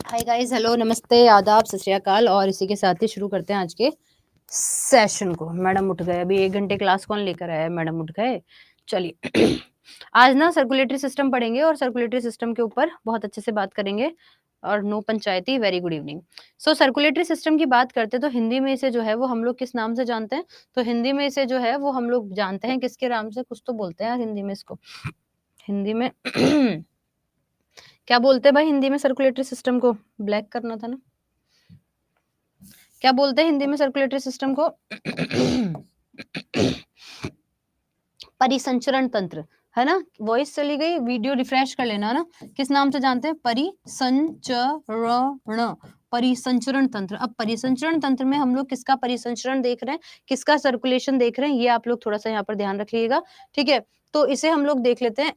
Hi guys, hello, नमस्ते, आदाब, सत श्री अकाल। और इसी के साथ ही शुरू करते हैं आज के सेशन को। मैडम उठ गए, अभी 1 घंटे क्लास कौन लेकर आया है? मैडम उठ गए। चलिए आज ना सर्कुलेटरी सिस्टम पढ़ेंगे और सर्कुलेटरी सिस्टम के ऊपर बहुत अच्छे से बात करेंगे। और नो पंचायती, वेरी गुड इवनिंग। सो सर्कुलेटरी सिस्टम की बात करते तो हिंदी में इसे जो है वो हम लोग किस नाम से जानते हैं? तो हिंदी में इसे जो है वो हम लोग जानते हैं किसके नाम से? कुछ तो बोलते हैं यार हिंदी में इसको। हिंदी में क्या बोलते हैं भाई हिंदी में सर्कुलेटरी सिस्टम को? ब्लैक करना था ना। क्या बोलते हैं हिंदी में सर्कुलेटरी सिस्टम को? परिसंचरण तंत्र, है ना। वॉइस चली गई, वीडियो रिफ्रेश कर लेना ना। किस नाम से जानते हैं? परिसंचरण, परिसंचरण तंत्र। अब परिसंचरण तंत्र में हम लोग किसका परिसंचरण देख रहे हैं, किसका सर्कुलेशन देख रहे हैं, ये आप लोग थोड़ा सा यहाँ पर ध्यान रखिएगा। ठीक है, तो इसे हम लोग देख लेते हैं।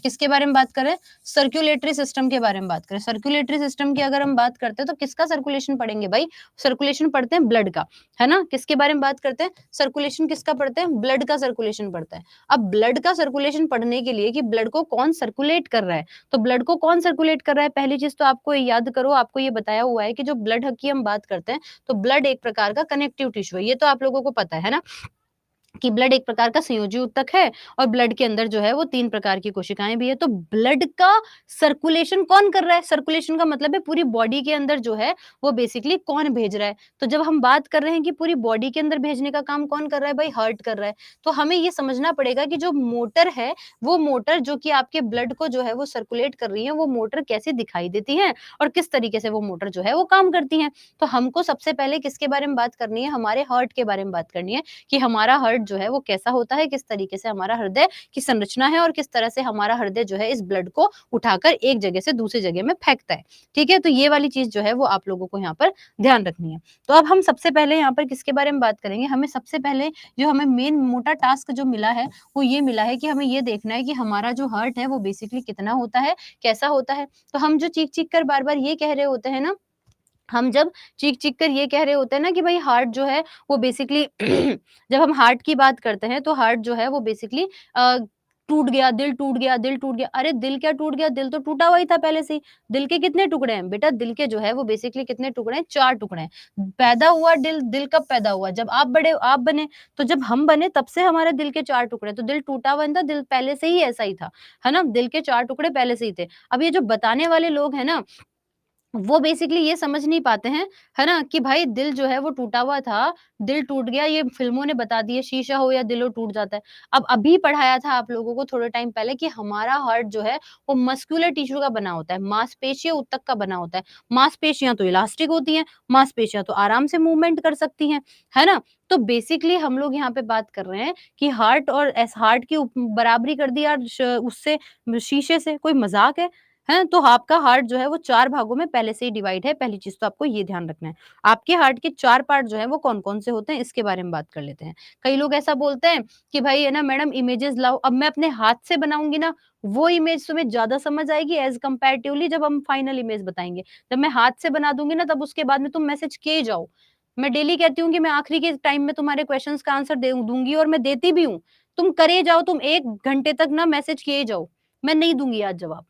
किसके बारे में बात करें? सर्कुलेटरी सिस्टम के बारे में बात करें। सर्कुलेटरी सिस्टम की अगर हम बात करते हैं तो किसका सर्कुलेशन पढ़ेंगे भाई? सर्कुलेशन पढ़ते हैं ब्लड का, है ना। किसके बारे में बात करते हैं? सर्कुलेशन किसका पढ़ते हैं? ब्लड का सर्कुलेशन पढ़ते हैं। अब ब्लड का सर्कुलेशन पढ़ने के लिए कि ब्लड को कौन सर्कुलेट कर रहा है, तो ब्लड को कौन सर्कुलेट कर रहा है, पहली चीज तो आपको याद करो, आपको ये बताया हुआ है कि जो ब्लड की हम बात करते हैं तो ब्लड एक प्रकार का कनेक्टिव टिश्यू है। ये तो आप लोगों को पता है ना कि ब्लड एक प्रकार का संयोजी ऊतक है और ब्लड के अंदर जो है वो 3 प्रकार की कोशिकाएं भी है। तो ब्लड का सर्कुलेशन कौन कर रहा है? सर्कुलेशन का मतलब है पूरी बॉडी के अंदर जो है वो बेसिकली कौन भेज रहा है। तो जब हम बात कर रहे हैं कि पूरी बॉडी के अंदर भेजने का काम कौन कर रहा है भाई? हार्ट कर रहा है। तो हमें ये समझना पड़ेगा कि जो मोटर है, वो मोटर जो कि आपके ब्लड को जो है वो सर्कुलेट कर रही है, वो मोटर कैसे दिखाई देती है और किस तरीके से वो मोटर जो है वो काम करती है। तो हमको सबसे पहले किसके बारे में बात करनी है? हमारे हार्ट के बारे में बात करनी है कि हमारा हार्ट जो है वो कैसा होता है, किस तरीके से हमारा हृदय की संरचना है और किस तरह से हमारा हृदय जो है इस ब्लड को उठाकर एक जगह से दूसरी जगह में फेंकता है। ठीक है, तो ये वाली चीज जो है वो आप लोगों को यहाँ पर ध्यान रखनी है। तो अब हम सबसे पहले यहाँ पर किसके बारे में बात करेंगे? हमें सबसे पहले जो हमें मेन मोटा टास्क जो मिला है वो ये मिला है कि हमें ये देखना है कि हमारा जो हार्ट है वो बेसिकली कितना होता है, कैसा होता है। तो हम जो चीख चीख कर बार बार ये कह रहे होते हैं ना, हम जब चीख-चीख कर ये कह रहे होते हैं ना कि भाई हार्ट जो है वो बेसिकली जब हम हार्ट की बात करते हैं तो हार्ट जो है वो बेसिकली अ, टूट गया, दिल टूट गया, दिल टूट गया। अरे दिल क्या टूट गया? दिल तो टूटा हुआ ही था पहले से ही। दिल के कितने टुकड़े हैं? बेटा दिल के जो है वो बेसिकली कितने टुकड़े हैं? 4 टुकड़े हैं। पैदा हुआ दिल, दिल कब पैदा हुआ? जब आप बने। तो जब हम बने तब से हमारे दिल के 4 टुकड़े, तो दिल टूटा हुआ नहीं था, दिल पहले से ही ऐसा ही था। है ना? दिल के 4 टुकड़े पहले से ही थे। अब ये जो बताने वाले लोग हैं ना, वो बेसिकली ये समझ नहीं पाते हैं, है ना? कि भाई दिल जो है वो टूटा हुआ था, दिल टूट गया, ये फ़िल्मों ने बता दिया, शीशा हो या दिल हो टूट जाता है। अब अभी पढ़ाया था आप लोगों को थोड़े टाइम पहले कि हमारा हार्ट जो है वो मस्कुलर टिश्यू का बना होता है, मांसपेशीय ऊतक का बना होता है। मांसपेशियाँ तो इलास्टिक होती हैं, मांसपेशियाँ तो आराम से मूवमेंट कर सकती हैं, है ना? तो बेसिकली हम लोग यहाँ पे बात कर रहे हैं कि हार्ट और हार्ट की बराबरी कर दी यार उससे, शीशे से, कोई मज़ाक है? हैं? तो आपका हार्ट जो है वो 4 भागों में पहले से ही डिवाइड है, पहली चीज़ तो आपको ये ध्यान रखना है। आपके हार्ट के 4 पार्ट जो हैं वो कौन-कौन से होते हैं इसके बारे में बात कर लेते हैं। कई लोग ऐसा बोलते हैं कि भाई है ना मैडम इमेजेस लाओ, अब मैं अपने हाथ से बनाऊँगी ना, वो इमेज तुम्हें ज़्यादा समझ आएगी एज़ कंपैरेटिवली जब हम फाइनल इमेज बताएँगे। जब मैं हाथ से बना दूँगी ना तब उसके बाद में तुम मैसेज किए जाओ। मैं डेली कहती हूँ कि मैं आखिरी के टाइम में तुम्हारे क्वेश्चन्स का आंसर दे दूँगी और मैं देती भी हूँ। तुम करे जाओ, तुम 1 घंटे तक ना मैसेज किए जाओ। मैं नहीं दूँगी आज जवाब।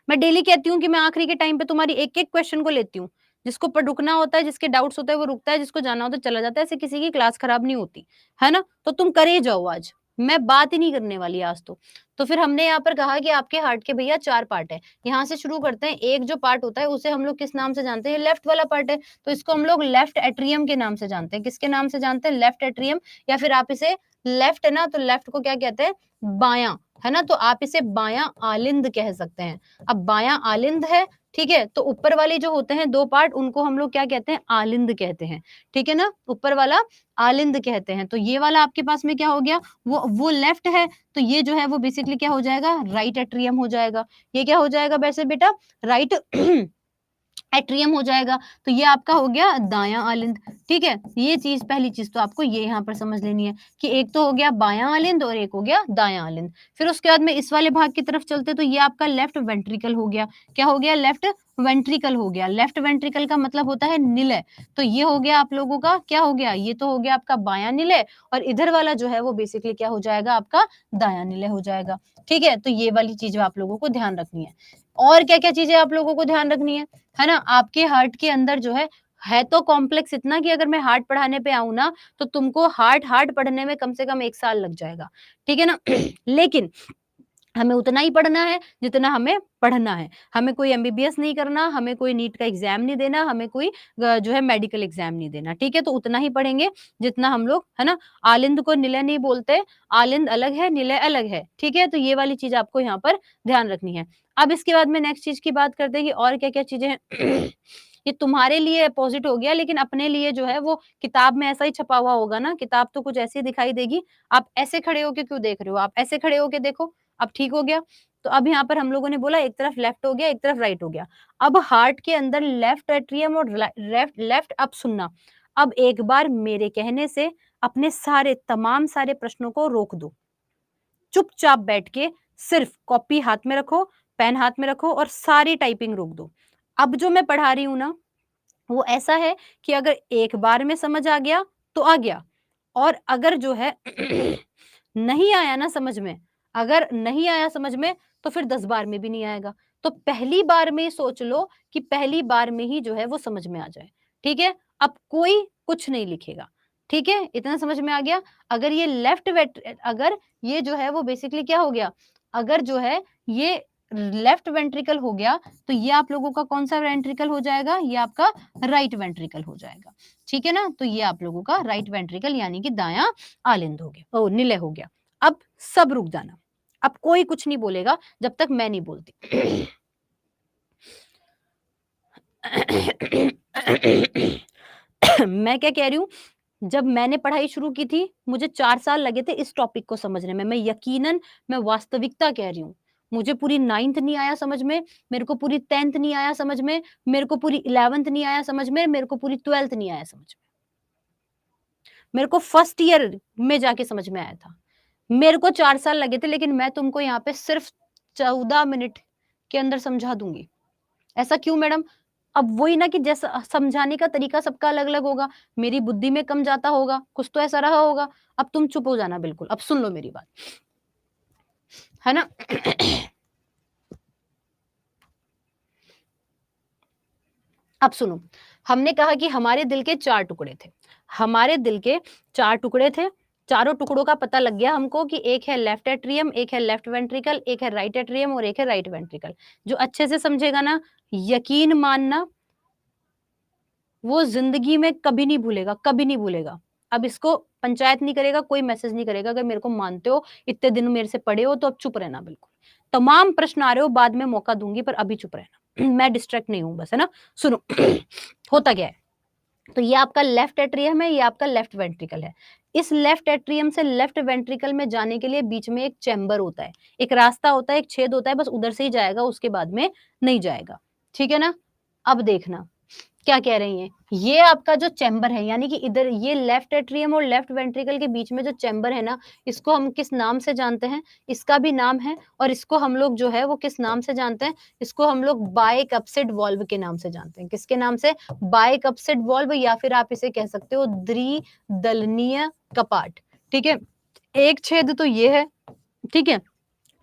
मैं डेली कहती हूँ कि मैं आखिरी के टाइम पे तुम्हारी एक-एक क्वेश्चन को लेती हूँ। जिसको पर रुकना होता है, जिसके डाउट्स होते हैं वो रुकता है, जिसको जाना होता है चला जाता है, ऐसे किसी की क्लास खराब नहीं होती, है ना? तो तुम करे जाओ आज, मैं बात ही नहीं करने वाली आज तो। तो फिर हमने यहाँ पर कहा कि आपके हार्ट के भैया 4 पार्ट हैं। यहाँ से शुरू करते हैं, एक जो पार्ट होता है उसे हम लोग किस नाम से जानते हैं? लेफ्ट वाला पार्ट है, तो इसको हम लोग लेफ्ट एट्रियम के नाम से जानते हैं। किसके नाम से जानते हैं? लेफ्ट एट्रियम, या फिर आप इसे लेफ्ट है ना, तो लेफ्ट को क्या कहते हैं? बायाँ, है ना? तो आप इसे बायाँ आलिंद कह सकते हैं। अब बायाँ आलिंद है, ठीक है? तो ऊपर वाले जो होते हैं 2 पार्ट उनको हम लोग क्या कहते हैं? आलिंद कहते हैं, ठीक है ना? ऊपर वाला आलिंद कहते हैं। तो ये वाला आपके पास में क्या हो गया? वो लेफ्ट है, तो ये जो है वो बेसिकली क्या हो जाएगा? राइट एट्रियम हो जाएगा। ये क्या हो जाएगा वैसे बेटा? राइट एट्रियम हो जाएगा। तो ये आपका हो गया दायाँ आलिंद, ठीक है? ये चीज़ पहली चीज़ तो आपको ये यहाँ पर समझ लेनी है कि एक तो हो गया बायाँ आलिंद और एक हो गया दायाँ आलिंद। फिर उसके बाद में इस वाले भाग की तरफ चलते तो ये आपका लेफ्ट वेंट्रिकल हो गया। क्या हो गया? लेफ्ट वेंट्रिकल हो गया। लेफ्ट वेंट्रिकल का मतलब होता है निलय, तो ये हो गया आप लोगों का क्या हो गया, ये तो हो गया आपका बायां निलय, और इधर वाला जो है वो बेसिकली क्या हो जाएगा आपका दायां निलय हो जाएगा। ठीक है, तो ये वाली चीज आप लोगों को ध्यान रखनी है। और क्या क्या चीजें आप लोगों को ध्यान रखनी है ना। आपके हार्ट के अंदर जो है तो कॉम्प्लेक्स इतना कि अगर मैं हार्ट पढ़ाने पे आऊं ना तो तुमको हार्ट पढ़ने में कम से कम 1 साल लग जाएगा। ठीक है ना लेकिन हमें उतना ही पढ़ना है जितना हमें पढ़ना है। हमें कोई एमबीबीएस नहीं करना, हमें कोई नीट का एग्जाम नहीं देना, हमें कोई जो है मेडिकल एग्जाम नहीं देना। ठीक है, तो उतना ही पढ़ेंगे जितना हम लोग, है ना। आलिंद को निलय नहीं बोलते, आलिंद अलग है, निलय अलग है। ठीक है, तो ये वाली चीज आपको यहाँ पर ध्यान रखनी है। अब इसके बाद में नेक्स्ट चीज की बात करते हैं कि और क्या क्या चीजें हैं ये तुम्हारे लिए अपोजिट हो गया, लेकिन अपने लिए जो है वो किताब में ऐसा ही छपा हुआ होगा ना, किताब तो कुछ ऐसी दिखाई देगी। आप ऐसे खड़े होके क्यों देख रहे हो, आप ऐसे खड़े होके देखो, अब ठीक हो गया। तो अब यहाँ पर हम लोगों ने बोला एक तरफ लेफ्ट हो गया, एक तरफ राइट हो गया। अब हार्ट के अंदर लेफ्ट एट्रियम और लेफ्ट लेफ्ट, अब सुनना। अब एक बार मेरे कहने से अपने सारे तमाम सारे प्रश्नों को रोक दो, चुपचाप बैठ के सिर्फ कॉपी हाथ में रखो, पेन हाथ में रखो और सारी टाइपिंग रोक दो। अब जो मैं पढ़ा रही हूं ना वो ऐसा है कि अगर एक बार में समझ आ गया तो आ गया, और अगर जो है नहीं आया ना समझ में, अगर नहीं आया समझ में तो फिर 10 बार में भी नहीं आएगा। तो पहली बार में ही सोच लो कि पहली बार में ही जो है वो समझ में आ जाए। ठीक है, अब कोई कुछ नहीं लिखेगा। ठीक है, इतना समझ में आ गया। अगर ये अगर ये जो है वो बेसिकली क्या हो गया, अगर जो है ये लेफ्ट वेंट्रिकल हो गया तो ये आप लोगों का कौन सा वेंट्रिकल हो जाएगा, ये आपका राइट वेंट्रिकल हो जाएगा। ठीक है ना, तो ये आप लोगों का राइट वेंट्रिकल यानी कि दायां आलिंद हो गया, ओ निलय हो गया। अब सब रुक जाना, अब कोई कुछ नहीं बोलेगा जब तक मैं नहीं बोलती मैं क्या कह रही हूँ, जब मैंने पढ़ाई शुरू की थी मुझे 4 साल लगे थे इस टॉपिक को समझने में। मैं यकीनन, मैं वास्तविकता कह रही हूँ। मुझे पूरी 9th नहीं आया समझ में, मेरे को पूरी 10th नहीं आया समझ में, मेरे को पूरी 11th नहीं आया समझ में, मेरे को पूरी 12th नहीं आया समझ में। मेरे को फर्स्ट ईयर में जाके समझ में आया था। मेरे को 4 साल लगे थे, लेकिन मैं तुमको यहाँ पे सिर्फ 14 मिनट के अंदर समझा दूंगी। ऐसा क्यों मैडम? अब वही ना कि जैसा समझाने का तरीका सबका अलग-अलग होगा, मेरी बुद्धि में कम जाता होगा, कुछ तो ऐसा रहा होगा। अब तुम चुप हो जाना बिल्कुल, अब सुन लो मेरी बात, है ना? अब सुनो, हमने कहा कि हमारे दिल के 4 टुकड़े थे। हमारे दिल के 4 टुकड़े थे, चारों टुकड़ों का पता लग गया हमको कि एक है लेफ्ट एट्रियम, एक है लेफ्ट वेंट्रिकल, एक है राइट एट्रियम और एक है राइट वेंट्रिकल। जो अच्छे से समझेगा ना, यकीन मानना वो ज़िंदगी में कभी नहीं भूलेगा, कभी नहीं भूलेगा। अब इसको पंचायत नहीं करेगा, कोई मैसेज नहीं करेगा। अगर मेरे को मानते हो, इतने दिन मेरे से पढ़े हो, तो अब चुप रहना बिल्कुल। तमाम प्रश्न आ रहे हो, बाद में मौका दूँगी, पर अभी चुप रहना। मैं डिस्ट्रैक्ट नहीं हूँ बस, है ना? सुनो, होता क्या है? तो ये आपका लेफ्ट एट्रियम है, ये आपका लेफ्ट वेंट्रिकल है। इस लेफ्ट एट्रियम से लेफ्ट वेंट्रिकल में जाने के लिए बीच में एक चैम्बर होता है, एक रास्ता होता है, एक छेद होता है, बस उधर से ही जाएगा, उसके बाद में नहीं जाएगा। ठीक है ना? अब देखना क्या कह रही हैं, ये आपका जो चैम्बर है, यानी कि इधर ये लेफ्ट एट्रियम और लेफ्ट वेंट्रिकल के बीच में जो चैम्बर है ना, इसको हम किस नाम से जानते हैं? इसका भी नाम है, और इसको हम लोग जो है वो किस नाम से जानते हैं? इसको हम लोग बाइकप्सिड वाल्व के नाम से जानते हैं। किसके नाम से? बाइकप्सिड वाल्व, या फिर आप इसे कह सकते हो द्विदलनीय कपाट। ठीक है, एक छेद तो ये है, ठीक है,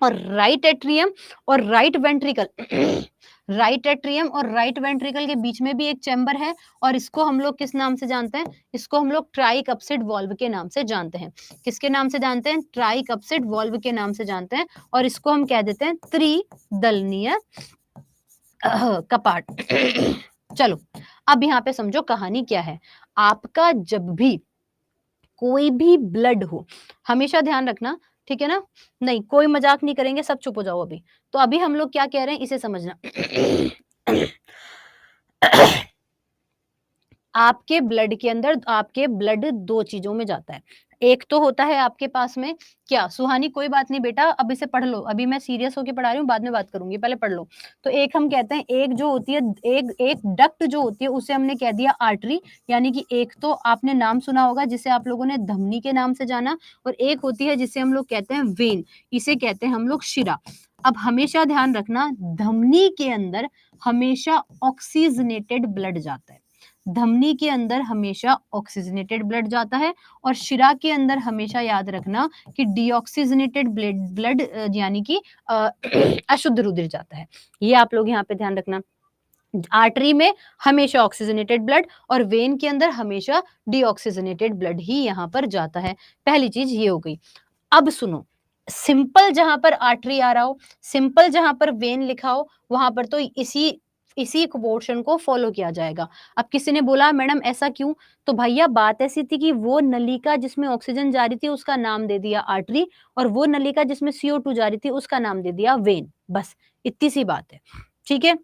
और राइट एट्रियम और राइट वेंट्रिकल राइट एट्रियम और राइट वेंट्रिकल के बीच में भी एक चैम्बर है, और इसको हम लोग किस नाम से जानते हैं? इसको हम लोग ट्राइकप्सिड वाल्व के नाम से जानते हैं। किसके नाम से जानते हैं? ट्राइकप्सिड वाल्व के नाम से जानते हैं, और इसको हम कह देते हैं त्रिदलनीय कपाट। चलो, अब यहाँ पे समझो कहानी क्या है। आपका जब भी कोई भी ब्लड हो, हमेशा ध्यान रखना, ठीक है ना? नहीं, कोई मजाक नहीं करेंगे, सब चुप हो जाओ अभी। तो अभी हम लोग क्या कह रहे हैं इसे समझना। आपके ब्लड के अंदर, आपके ब्लड 2 चीज़ों में जाता है। एक तो होता है आपके पास में क्या, सुहानी कोई बात नहीं बेटा, अब इसे पढ़ लो। अभी मैं सीरियस होके पढ़ा रही हूँ, बाद में बात करूँगी, पहले पढ़ लो। तो एक हम कहते हैं, एक जो होती है, एक एक डक्ट जो होती है उसे हमने कह दिया आर्टरी, यानी कि एक तो आपने नाम सुना होगा जिसे आप लोगों ने धमनी के नाम से जाना, और एक होती है जिसे हम लोग कहते हैं वेन, इसे कहते हैं हम लोग शिरा। अब हमेशा ध्यान रखना, धमनी के अंदर हमेशा ऑक्सीजनेटेड ब्लड जाता है, धमनी के अंदर हमेशा ऑक्सीजनेटेड ब्लड जाता है, और शिरा के अंदर हमेशा याद रखना कि डीऑक्सीजनेटेड ब्लड यानी कि अशुद्ध रुधिर जाता है। ये आप लोग यहाँ पे ध्यान रखना। आर्टरी में हमेशा ऑक्सीजनेटेड ब्लड और वेन के अंदर हमेशा डीऑक्सीजनेटेड ब्लड ही यहाँ पर जाता है। पहली चीज ये हो गई। अब सुनो, सिंपल जहां पर आर्टरी आ रहा हो, सिंपल जहां पर वेन लिखा हो, वहां पर तो इसी पोर्शन को फॉलो किया जाएगा। अब किसी ने बोला मैडम ऐसा क्यों, तो भैया बात ऐसी थी कि वो नलिका जिसमें ऑक्सीजन जा रही थी उसका नाम दे दिया आर्टरी, और वो नलिका जिसमें CO2 जा रही थी उसका नाम दे दिया वेन। बस इतनी सी बात है, ठीक है।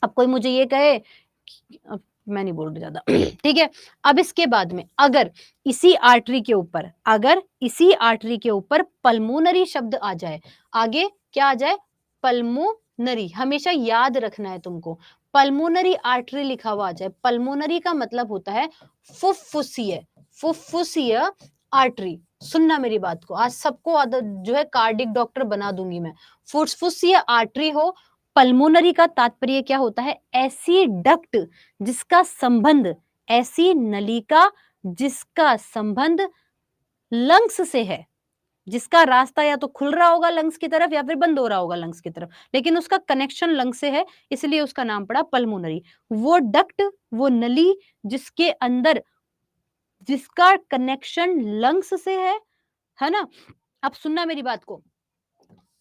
अब कोई मुझे ये कहे अब मैं नहीं बोल रही ज्यादा ठीक है। अब इसके बाद में अगर इसी आर्टरी के ऊपर, अगर इसी आर्टरी के ऊपर पल्मोनरी शब्द आ जाए, आगे क्या आ जाए, पल्मोनरी, हमेशा याद रखना है तुमको, पल्मोनरी आर्टरी लिखा हुआ आ जाए। पल्मोनरी का मतलब होता है फुफ्फुसीय, फुफ्फुसीय आर्टरी। सुनना मेरी बात को, आज सबको जो है कार्डिक डॉक्टर बना दूंगी मैं। फुफ्फुसीय आर्टरी हो, पल्मोनरी का तात्पर्य क्या होता है, ऐसी डक्ट जिसका संबंध, ऐसी नलिका जिसका संबंध लंग्स से है, जिसका रास्ता या तो खुल रहा होगा लंग्स की तरफ या फिर बंद हो रहा होगा लंग्स की तरफ, लेकिन उसका कनेक्शन लंग्स से है, इसलिए उसका नाम पड़ा पल्मोनरी। वो डक्ट, वो नली जिसके अंदर, जिसका कनेक्शन लंग्स से है ना। अब सुनना मेरी बात को,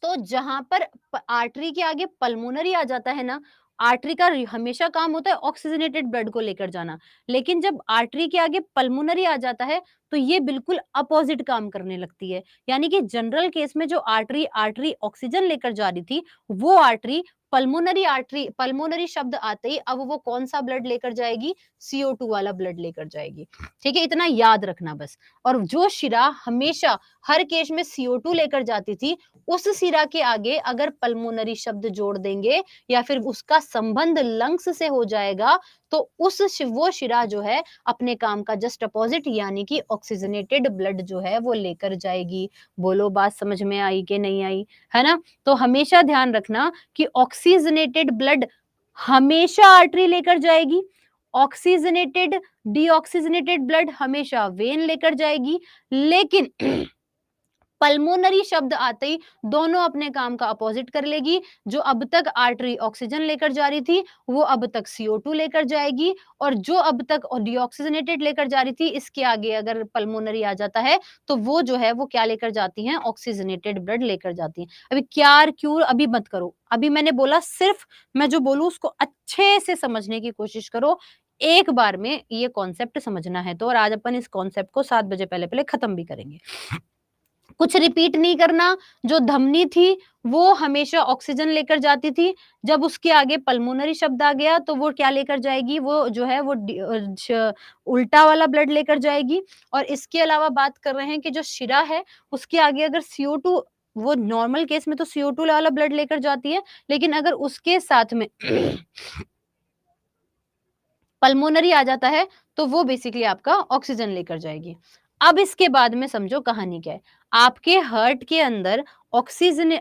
तो जहां पर आर्टरी के आगे पल्मोनरी आ जाता है ना, आर्टरी का हमेशा काम होता है ऑक्सीजनेटेड ब्लड को लेकर जाना, लेकिन जब आर्टरी के आगे पल्मोनरी आ जाता है तो ये बिल्कुल अपोजिट काम करने लगती है। यानी कि जनरल केस में जो आर्टरी आर्टरी ऑक्सीजन लेकर जा रही थी, वो आर्टरी पल्मोनरी आर्टरी, पल्मोनरी शब्द आते ही अब वो कौन सा ब्लड लेकर जाएगी, CO2 वाला ब्लड लेकर जाएगी। ठीक है, इतना याद रखना बस। और जो शिरा हमेशा हर केस में CO2 लेकर जाती थी, उस शिरा के आगे अगर पल्मोनरी शब्द जोड़ देंगे या फिर उसका संबंध लंग्स से हो जाएगा, तो वो शिरा जो है अपने काम का जस्ट अपोजिट यानी कि ऑक्सीजनेटेड ब्लड जो है वो लेकर जाएगी। बोलो बात समझ में आई कि नहीं आई, है ना। तो हमेशा ध्यान रखना कि ऑक्सीजनेटेड ब्लड हमेशा आर्टरी लेकर जाएगी, ऑक्सीजनेटेड डीऑक्सीजनेटेड ब्लड हमेशा वेन लेकर जाएगी, लेकिन पल्मोनरी शब्द आते ही दोनों अपने काम का अपोजिट कर लेगी। जो अब तक आर्टरी ऑक्सीजन लेकर जा रही थी, वो अब तक CO2 लेकर जाएगी, और जो अब तक डीऑक्सीजनेटेड लेकर जा रही थी, इसके आगे अगर पल्मोनरी आ जाता है तो वो जो है वो क्या लेकर जाती हैं, ऑक्सीजनेटेड ब्लड लेकर जाती हैं। अभी क्या क्यों अभी मत करो, अभी मैंने बोला सिर्फ मैं जो बोलूं उसको अच्छे से समझने की कोशिश करो, एक बार में ये कॉन्सेप्ट समझना है तो। और आज अपन इस कॉन्सेप्ट को 7 बजे पहले पहले खत्म भी करेंगे। कुछ रिपीट नहीं करना। जो धमनी थी वो हमेशा ऑक्सीजन लेकर जाती थी, जब उसके आगे पल्मोनरी शब्द आ गया तो वो क्या लेकर जाएगी, वो जो है वो उल्टा वाला ब्लड लेकर जाएगी। और इसके अलावा बात कर रहे हैं कि जो शिरा है उसके आगे अगर CO2, वो नॉर्मल केस में तो CO2 वाला ब्लड लेकर जाती है, लेकिन अगर उसके साथ में पल्मोनरी आ जाता है तो वो बेसिकली आपका ऑक्सीजन लेकर जाएगी। अब इसके बाद में समझो कहानी क्या है। आपके हार्ट के अंदर ऑक्सीजन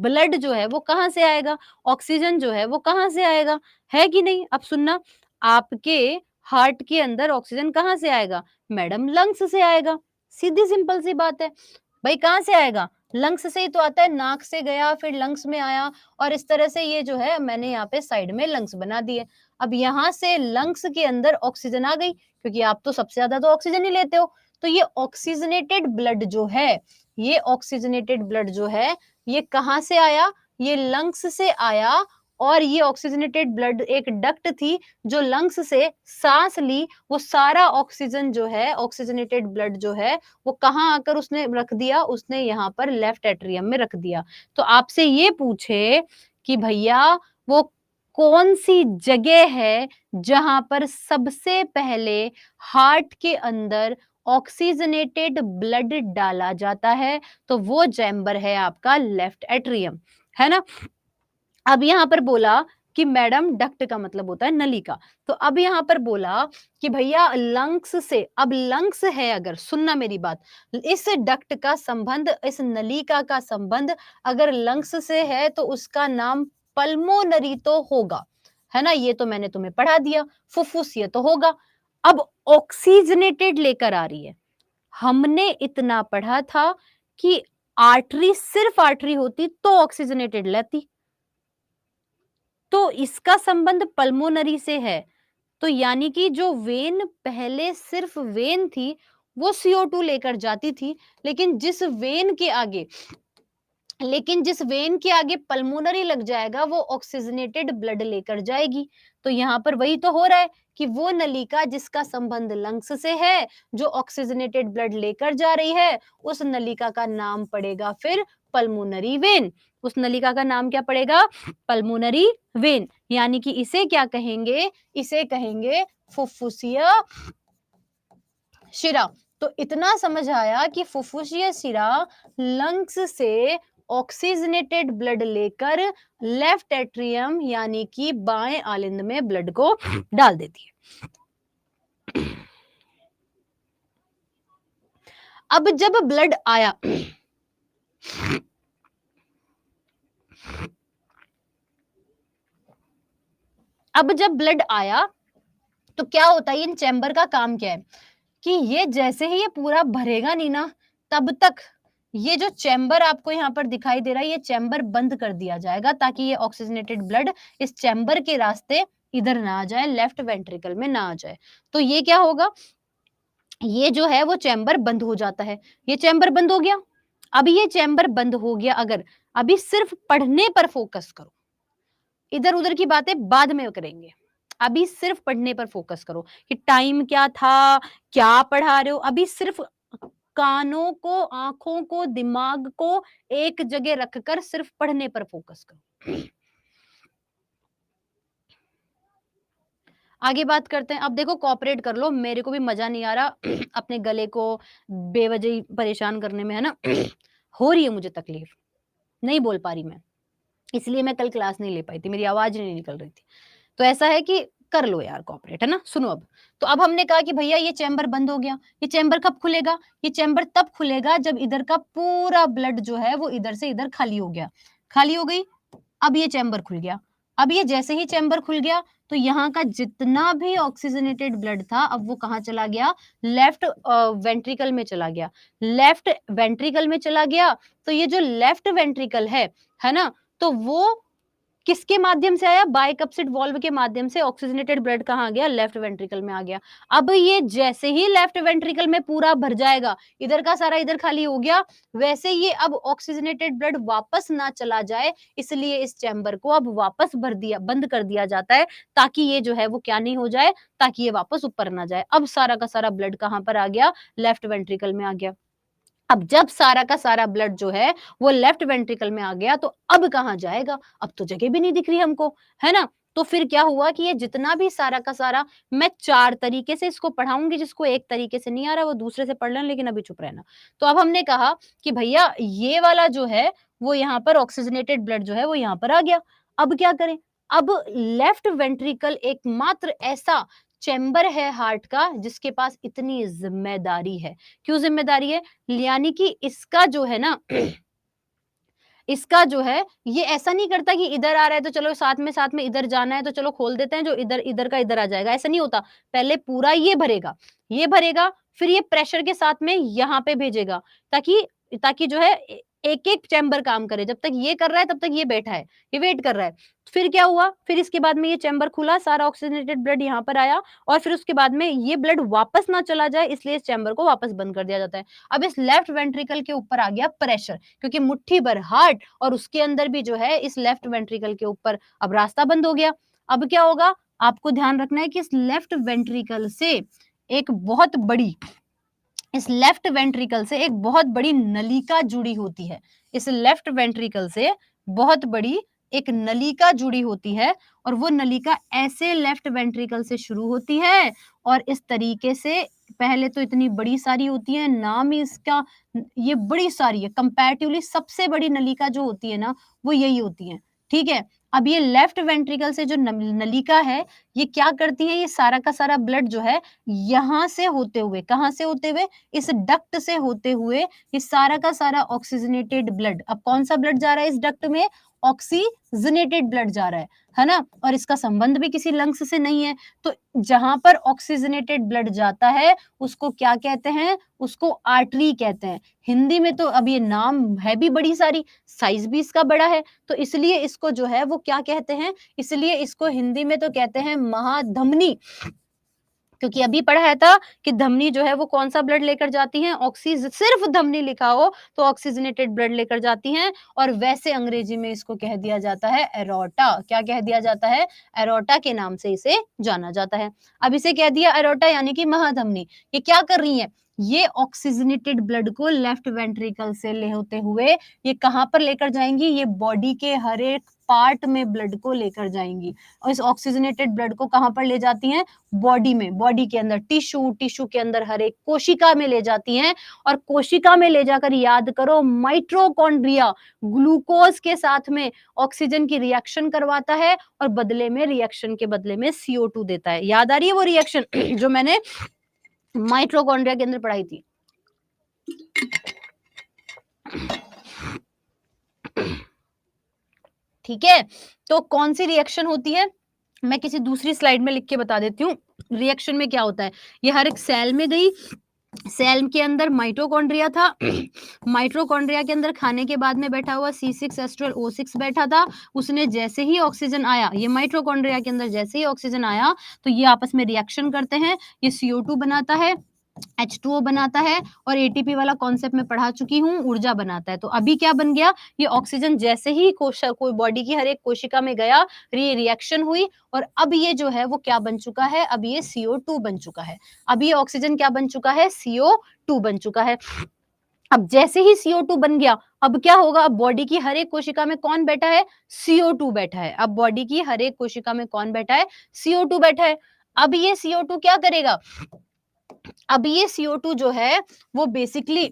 ब्लड जो है वो कहां से आएगा, ऑक्सीजन जो है वो कहां से आएगा, है कि नहीं। अब सुनना, आपके हार्ट के अंदर ऑक्सीजन कहां से आएगा, मैडम लंग्स से आएगा। सीधी सिंपल सी बात है भाई, कहां से आएगा, लंग्स से ही तो आता है, नाक से गया फिर लंग्स में आया, और इस तरह से ये जो है मैंने यहाँ पे साइड में लंग्स बना दिए। अब यहाँ से लंग्स के अंदर ऑक्सीजन आ गई, क्योंकि आप तो सबसे ज्यादा तो ऑक्सीजन ही लेते हो, तो ये ऑक्सीजनेटेड ब्लड जो है, ये ऑक्सीजनेटेड ब्लड जो है ये कहाँ से आया, ये लंग्स से आया। और ये ऑक्सीजनेटेड ब्लड एक डक्ट थी जो लंग्स से सांस ली, वो सारा ऑक्सीजन जो है, ऑक्सीजनेटेड ब्लड जो है वो कहाँ आकर उसने रख दिया, उसने यहाँ पर लेफ्ट एट्रियम में रख दिया। तो आपसे ये पूछे कि भैया वो कौन सी जगह है जहां पर सबसे पहले हार्ट के अंदर ऑक्सीजनेटेड ब्लड डाला जाता है, तो वो चैम्बर है आपका लेफ्ट एट्रियम, है ना। अब यहां पर बोला कि मैडम डक्ट का मतलब होता है नलिका। तो अब यहाँ पर बोला कि भैया लंग्स से, अब लंग्स है अगर, सुनना मेरी बात, इस डक्ट का संबंध, इस नलिका का संबंध अगर लंग्स से है तो उसका नाम पल्मोनरी तो होगा, है ना, ये तो मैंने तुम्हें पढ़ा दिया। फुफ्फुस ये तो होगा। अब ऑक्सीजनेटेड लेकर आ रही है, हमने इतना पढ़ा था कि आर्टरी, सिर्फ आर्टरी होती तो ऑक्सीजनेटेड लेती, तो इसका संबंध पल्मोनरी से है। तो यानी कि जो वेन पहले सिर्फ वेन थी वो CO2 लेकर जाती थी, लेकिन जिस वेन के आगे, लेकिन जिस वेन के आगे पल्मोनरी लग जाएगा वो ऑक्सीजनेटेड ब्लड लेकर जाएगी। तो यहाँ पर वही तो हो रहा है कि वो नलिका जिसका संबंध लंग्स से है, जो ऑक्सीजनेटेड ब्लड लेकर जा रही है, उस नलिका का नाम पड़ेगा फिर पल्मोनरी वेन। उस नलिका का नाम क्या पड़ेगा? Pulmonary vein. यानी कि इसे क्या कहेंगे? इसे कहेंगे फुफ्फुसीय शिरा। तो इतना समझ आया कि फुफ्फुसीय शिरा लंग्स से ऑक्सीजनेटेड ब्लड लेकर लेफ्ट एट्रियम यानी कि बाएं आलिंद में ब्लड को डाल देती है। अब जब ब्लड आया, अब जब ब्लड आया तो क्या होता है, इन चैम्बर का काम क्या है कि ये जैसे ही ये पूरा भरेगा नहीं ना, तब तक ये जो चैम्बर आपको यहाँ पर दिखाई दे रहा है, ये चैम्बर बंद कर दिया जाएगा ताकि ये ऑक्सीजनेटेड ब्लड इस चैम्बर के रास्ते इधर ना आ जाए, लेफ्ट वेंट्रिकल में ना आ जाए। तो ये क्या होगा, ये जो है वो चैम्बर बंद हो जाता है। ये चैम्बर बंद हो गया। अब ये चैम्बर बंद हो गया, अगर अभी सिर्फ पढ़ने पर फोकस करो, इधर उधर की बातें बाद में करेंगे, अभी सिर्फ पढ़ने पर फोकस करो कि टाइम क्या था, क्या पढ़ा रहे हो, अभी सिर्फ कानों को, आंखों को, दिमाग को एक जगह रखकर सिर्फ पढ़ने पर फोकस करो। आगे बात करते हैं। अब देखो कोऑपरेट कर लो, मेरे को भी मजा नहीं आ रहा अपने गले को बेवजह ही परेशान करने में, है ना। हो रही है मुझे तकलीफ, नहीं बोल पा रही मैं, इसलिए मैं कल क्लास नहीं ले पाई थी, मेरी आवाज नहीं निकल रही थी। तो ऐसा है कि कर लो यार कोऑपरेट, है ना। सुनो अब, तो अब हमने कहा कि भैया ये चैम्बर बंद हो गया, ये चैम्बर कब खुलेगा? ये चैम्बर तब खुलेगा जब इधर का पूरा ब्लड जो है वो इधर से इधर खाली हो गया, खाली हो गई। अब ये चैम्बर खुल गया। अब ये जैसे ही चैम्बर खुल गया तो यहाँ का जितना भी ऑक्सीजनेटेड ब्लड था अब वो कहाँ चला गया? लेफ्ट वेंट्रिकल में चला गया। लेफ्ट वेंट्रिकल में चला गया। तो ये जो लेफ्ट वेंट्रिकल है ना, तो वो किसके माध्यम से आया? बाइकप्सिड वाल्व के माध्यम से ऑक्सीजनेटेड ब्लड कहाँ गया? लेफ्ट वेंट्रिकल में आ गया। अब ये जैसे ही लेफ्ट वेंट्रिकल में पूरा भर जाएगा, इधर का सारा इधर खाली हो गया, वैसे ये अब ऑक्सीजनेटेड ब्लड वापस ना चला जाए, इसलिए इस चैम्बर को अब वापस भर दिया, बंद कर दिया जाता है, ताकि ये जो है वो क्या नहीं हो जाए, ताकि ये वापस ऊपर ना जाए। अब सारा का सारा ब्लड कहाँ पर आ गया? लेफ्ट वेंट्रिकल में आ गया। अब जब सारा का सारा ब्लड जो है वो लेफ्ट वेंट्रिकल में आ गया, तो अब कहाँ जाएगा? अब तो जगह भी नहीं दिख रही हमको, है ना। तो फिर क्या हुआ कि ये जितना भी सारा का सारा, मैं 4 तरीके से इसको पढ़ाऊंगी, जिसको एक तरीके से नहीं आ रहा वो दूसरे से पढ़ लेना, लेकिन अभी चुप रहना। तो अब हमने कहा कि भैया ये वाला जो है वो यहाँ पर ऑक्सीजनेटेड ब्लड जो है वो यहाँ पर आ गया। अब क्या करें? अब लेफ्ट वेंट्रिकल एकमात्र ऐसा चैम्बर है हार्ट का जिसके पास इतनी जिम्मेदारी है। क्यों जिम्मेदारी है? यानी कि इसका जो है ना इसका जो है ये ऐसा नहीं करता कि इधर आ रहा है तो चलो साथ में इधर जाना है तो चलो खोल देते हैं, जो इधर इधर का इधर आ जाएगा, ऐसा नहीं होता। पहले पूरा ये भरेगा, फिर ये प्रेशर के साथ में यहाँ पे भेजेगा, ताकि ताकि जो है एक एक चैम्बर काम करे। जब तक ये कर रहा है तब तक ये बैठा है, ये वेट कर रहा है। फिर क्या हुआ? फिर इसके बाद में ये चैम्बर खुला, सारा ऑक्सीजनेटेड ब्लड यहाँ पर आया, और फिर उसके बाद में ये ब्लड वापस ना चला जाए इसलिए इस चैम्बर को वापस बंद कर दिया जाता है। अब इस लेफ्ट वेंट्रिकल के ऊपर आ गया प्रेशर, क्योंकि मुट्ठी भर हार्ट और उसके अंदर भी जो है इस लेफ्ट वेंट्रिकल के ऊपर अब रास्ता बंद हो गया। अब क्या होगा? आपको ध्यान रखना है कि इस लेफ्ट वेंट्रिकल से एक बहुत बड़ी इस लेफ्ट वेंट्रिकल से एक बहुत बड़ी नलिका जुड़ी होती है। इस लेफ्ट वेंट्रिकल से बहुत बड़ी एक नलिका जुड़ी होती है, और वो नलिका ऐसे लेफ्ट वेंट्रिकल से शुरू होती है और इस तरीके से, पहले तो इतनी बड़ी सारी होती है, नाम ही इसका ये बड़ी सारी है। कंपैरेटिवली सबसे बड़ी नलिका जो होती है ना वो यही होती है, ठीक है। अब ये लेफ्ट वेंट्रिकल से जो नलिका है ये क्या करती है, ये सारा का सारा ब्लड जो है यहाँ से होते हुए, कहाँ से होते हुए, इस डक्ट से होते हुए ये सारा का सारा ऑक्सीजनेटेड ब्लड, अब कौन सा ब्लड जा रहा है इस डक्ट में, ऑक्सीजनेटेड ब्लड जा रहा है ना, और इसका संबंध भी किसी लंग्स से नहीं है। तो जहां पर ऑक्सीजनेटेड ब्लड जाता है उसको क्या कहते हैं, उसको आर्टरी कहते हैं। हिंदी में तो अब ये नाम है भी बड़ी सारी, साइज भी इसका बड़ा है, तो इसलिए इसको जो है वो क्या कहते हैं, इसलिए इसको हिंदी में तो कहते हैं महाधमनी, क्योंकि अभी पढ़ाया था कि धमनी जो है वो कौन सा ब्लड लेकर जाती है, सिर्फ धमनी लिखा हो तो ऑक्सीजनेटेड ब्लड लेकर जाती हैं, और वैसे अंग्रेजी में इसको कह दिया जाता है एरोटा। क्या कह दिया जाता है, एरोटा के नाम से इसे जाना जाता है। अब इसे कह दिया एरोटा यानी कि महाधमनी। ये क्या कर रही है, ये ऑक्सीजनेटेड ब्लड को लेफ्ट वेंट्रिकल से ले होते हुए ये कहां पर लेकर जाएंगी, ये बॉडी के हर एक पार्ट में ब्लड को लेकर जाएंगी, और इस ऑक्सीजनेटेड ब्लड को कहां पर ले जाती हैं, बॉडी में, बॉडी के अंदर टिश्यू के अंदर हर एक कोशिका में ले जाती हैं, और कोशिका में ले जाकर याद करो माइटोकॉन्ड्रिया ग्लूकोज के साथ में ऑक्सीजन की रिएक्शन करवाता है, और बदले में रिएक्शन के बदले में CO2 देता है। याद आ रही है वो रिएक्शन जो मैंने माइटोकॉन्ड्रिया के अंदर पढ़ाई थी। ठीक है, तो कौन सी रिएक्शन होती है, मैं किसी दूसरी स्लाइड में लिख के बता देती हूँ। रिएक्शन में क्या होता है, ये हर एक सेल में गई, सेल के अंदर माइटोकॉन्ड्रिया था, माइटोकॉन्ड्रिया के अंदर खाने के बाद में बैठा हुआ C6H12O6 बैठा था, उसने जैसे ही ऑक्सीजन आया, ये माइटोकॉन्ड्रिया के अंदर जैसे ही ऑक्सीजन आया तो ये आपस में रिएक्शन करते हैं, ये CO2 बनाता है, H2O बनाता है, और ATP वाला कॉन्सेप्ट में पढ़ा चुकी हूँ, ऊर्जा बनाता है। तो अभी क्या बन गया, ये ऑक्सीजन जैसे ही कोई बॉडी की हर एक कोशिका में गया, ये रिएक्शन हुई, और अब ये जो है वो क्या बन चुका है, अब ये CO2 बन चुका है। अब ये ऑक्सीजन क्या बन चुका है, CO2 बन चुका है। अब जैसे ही CO2 बन गया, अब क्या होगा, अब बॉडी की हर एक कोशिका में कौन बैठा है, CO2 बैठा है। अब बॉडी की हर एक कोशिका में कौन बैठा है, CO2 बैठा है। अब ये CO2 क्या करेगा, अब ये CO2 जो है वो बेसिकली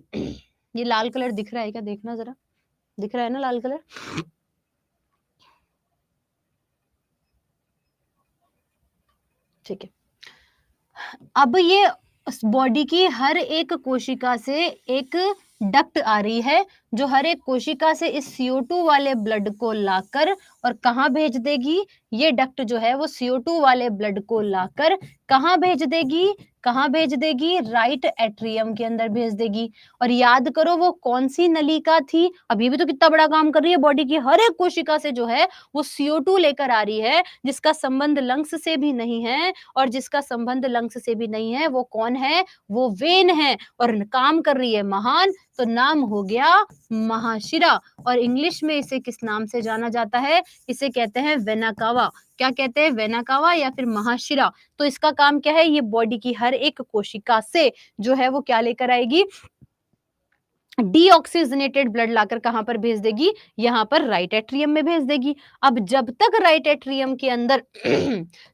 ये लाल कलर दिख रहा है क्या, देखना जरा, दिख रहा है ना लाल कलर, ठीक है। अब ये बॉडी की हर एक कोशिका से एक डक्ट आ रही है, जो हर एक कोशिका से इस CO2 वाले ब्लड को लाकर और कहाँ भेज देगी, ये डक्ट जो है वो CO2 वाले ब्लड को लाकर कहाँ भेज देगी, कहाँ भेज देगी, राइट एट्रियम के अंदर भेज देगी। और याद करो वो कौन सी नलिका थी, अभी भी तो कितना बड़ा काम कर रही है, बॉडी की हर एक कोशिका से जो है वो CO2 लेकर आ रही है, जिसका संबंध लंग्स से भी नहीं है, और जिसका संबंध लंग्स से भी नहीं है वो कौन है, वो वेन है, और काम कर रही है महान, तो नाम हो गया महाशिरा। और इंग्लिश में इसे किस नाम से जाना जाता है, इसे कहते हैं वेना कावा। क्या कहते हैं, वेना कावा या फिर महाशिरा। तो इसका काम क्या है, ये बॉडी की हर एक कोशिका से जो है वो क्या लेकर आएगी, डीऑक्सीजनेटेड ब्लड लाकर कहां पर भेज देगी, यहां पर राइट एट्रियम में भेज देगी। अब जब तक राइट एट्रियम के अंदर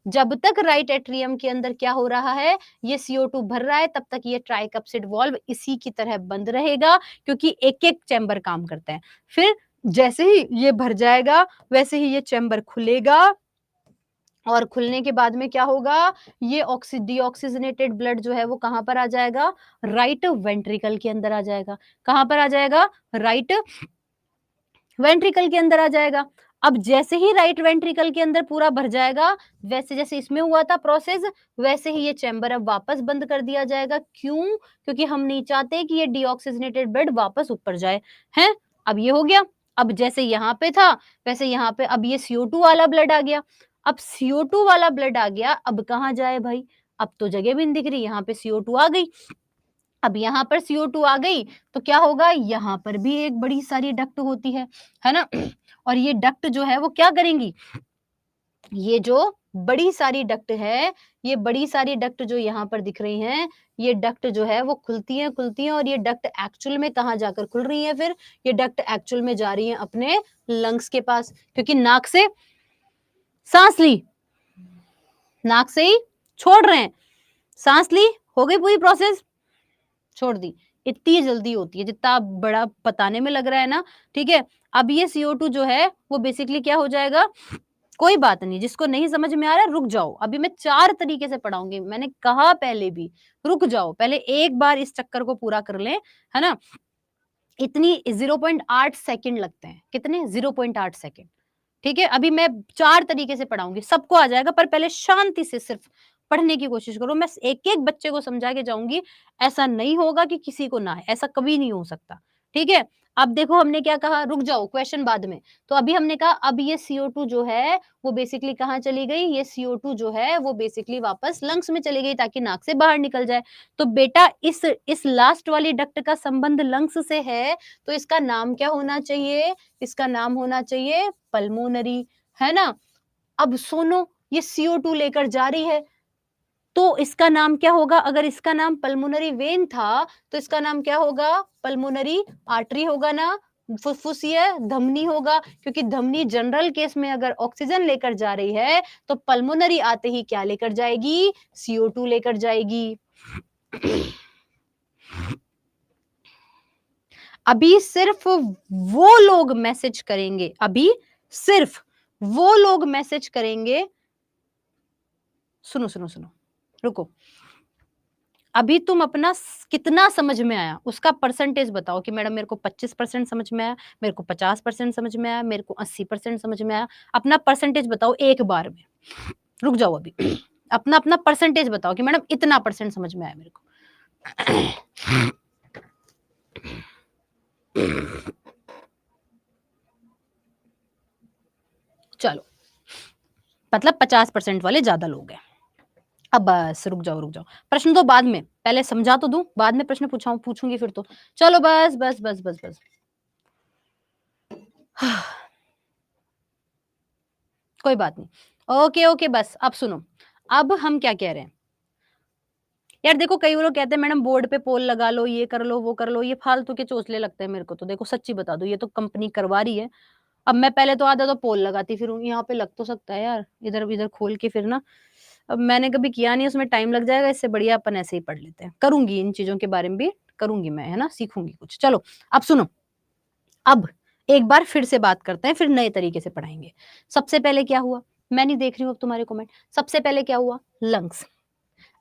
जब तक राइट एट्रियम के अंदर क्या हो रहा है, ये CO2 भर रहा है, तब तक ये ट्राइकप्सिड वॉल्व इसी की तरह बंद रहेगा, क्योंकि एक एक चैम्बर काम करता है। फिर जैसे ही ये भर जाएगा वैसे ही ये चैम्बर खुलेगा, और खुलने के बाद में क्या होगा, ये डीऑक्सीजनेटेड ब्लड जो है वो कहां पर आ जाएगा, राइट वेंट्रिकल के अंदर आ जाएगा। कहां पर आ जाएगा, राइट वेंट्रिकल के अंदर आ जाएगा। अब जैसे ही राइट वेंट्रिकल के अंदर पूरा भर जाएगा, वैसे जैसे इसमें हुआ था प्रोसेस, वैसे ही ये चैम्बर अब वापस बंद कर दिया जाएगा। क्यों, क्योंकि हम नहीं चाहते कि ये डीऑक्सीजनेटेड ब्लड वापस ऊपर जाए, है। अब ये हो गया, अब जैसे यहाँ पे था वैसे यहाँ पे अब ये CO2 वाला ब्लड आ गया। अब CO2 वाला ब्लड आ गया, अब कहाँ जाए भाई, अब तो जगह भी नहीं दिख रही, यहाँ पे CO2 आ गई। अब यहाँ पर CO2 आ गई तो क्या होगा, यहाँ पर भी एक बड़ी सारी डक्ट होती है ना, और ये डक्ट जो है वो क्या करेंगी, ये जो बड़ी सारी डक्ट है, ये बड़ी सारी डक्ट जो यहाँ पर दिख रही हैं, ये डक्ट जो है वो खुलती हैं, और ये डक्ट एक्चुअल में कहाँ जाकर खुल रही है, फिर ये डक्ट एक्चुअल में जा रही है अपने लंग्स के पास, क्योंकि नाक से सांस ली, नाक से ही छोड़ रहे हैं, सांस ली, हो गई पूरी प्रोसेस, छोड़ दी, इतनी जल्दी होती है जितना बड़ा बताने में लग रहा है ना, ठीक है। अब ये CO2 जो है वो बेसिकली क्या हो जाएगा, कोई बात नहीं, जिसको नहीं समझ में आ रहा है रुक जाओ, अभी मैं 4 तरीके से पढ़ाऊंगी, मैंने कहा पहले भी, रुक जाओ, पहले एक बार इस चक्कर को पूरा कर लें, है ना। इतनी 0.8 सेकंड लगते हैं, कितने 0.8 सेकंड, ठीक है। अभी मैं 4 तरीके से पढ़ाऊंगी, सबको आ जाएगा, पर पहले शांति से सिर्फ पढ़ने की कोशिश करो। मैं एक एक बच्चे को समझा के जाऊंगी, ऐसा नहीं होगा कि किसी को ना आए, ऐसा कभी नहीं हो सकता, ठीक है। अब देखो हमने क्या कहा, रुक जाओ, क्वेश्चन बाद में। तो अभी हमने कहा अब ये CO2 जो है वो बेसिकली कहाँ चली गई, ये CO2 जो है वो बेसिकली वापस लंग्स में चली गई ताकि नाक से बाहर निकल जाए। तो बेटा इस लास्ट वाली डक्ट का संबंध लंग्स से है, तो इसका नाम क्या होना चाहिए, इसका नाम होना चाहिए पल्मोनरी, है ना। अब सुनो, ये CO2 लेकर जा रही है, तो इसका नाम क्या होगा, अगर इसका नाम पल्मोनरी वेन था तो इसका नाम क्या होगा, पल्मोनरी आर्टरी होगा ना, फुफ्फुसीय धमनी होगा, क्योंकि धमनी जनरल केस में अगर ऑक्सीजन लेकर जा रही है तो पल्मोनरी आते ही क्या लेकर जाएगी, CO2 लेकर जाएगी। अभी सिर्फ वो लोग मैसेज करेंगे, अभी सिर्फ वो लोग मैसेज करेंगे, सुनो सुनो सुनो, रुको, अभी तुम अपना कितना समझ में आया उसका परसेंटेज बताओ कि मैडम मेरे को 25% समझ में आया, मेरे को 50% समझ में आया, मेरे को 80% समझ में आया। अपना परसेंटेज बताओ एक बार में, रुक जाओ अभी। अपना अपना परसेंटेज बताओ कि मैडम इतना % समझ में आया मेरे को। चलो, मतलब 50% वाले ज्यादा लोग हैं। अब बस रुक जाओ रुक जाओ, प्रश्न तो बाद में, पहले समझा तो दूं, बाद में प्रश्न पूछूंगी फिर तो। चलो बस बस बस बस बस। कोई बात नहीं, ओके ओके, बस अब सुनो, अब हम क्या कह रहे हैं। यार देखो, कई लोग कहते हैं मैडम बोर्ड पे पोल लगा लो, ये कर लो वो कर लो, ये फालतू के चोचले लगते हैं मेरे को तो। देखो सच्ची बता दो, ये तो कंपनी करवा रही है। अब मैं पहले तो आधा तो पोल लगाती, फिर यहाँ पे लग तो सकता है यार, इधर इधर खोल के फिर ना। अब मैंने कभी किया नहीं, उसमें टाइम लग जाएगा, इससे बढ़िया अपन ऐसे ही पढ़ लेते हैं। करूंगी इन चीजों के बारे में भी, करूंगी मैं, है ना, सीखूंगी कुछ। चलो अब सुनो, अब एक बार फिर से बात करते हैं, फिर नए तरीके से पढ़ाएंगे। सबसे पहले क्या हुआ, मैं नहीं देख रही हूँ अब तुम्हारे कमेंट। सबसे पहले क्या हुआ, लंग्स।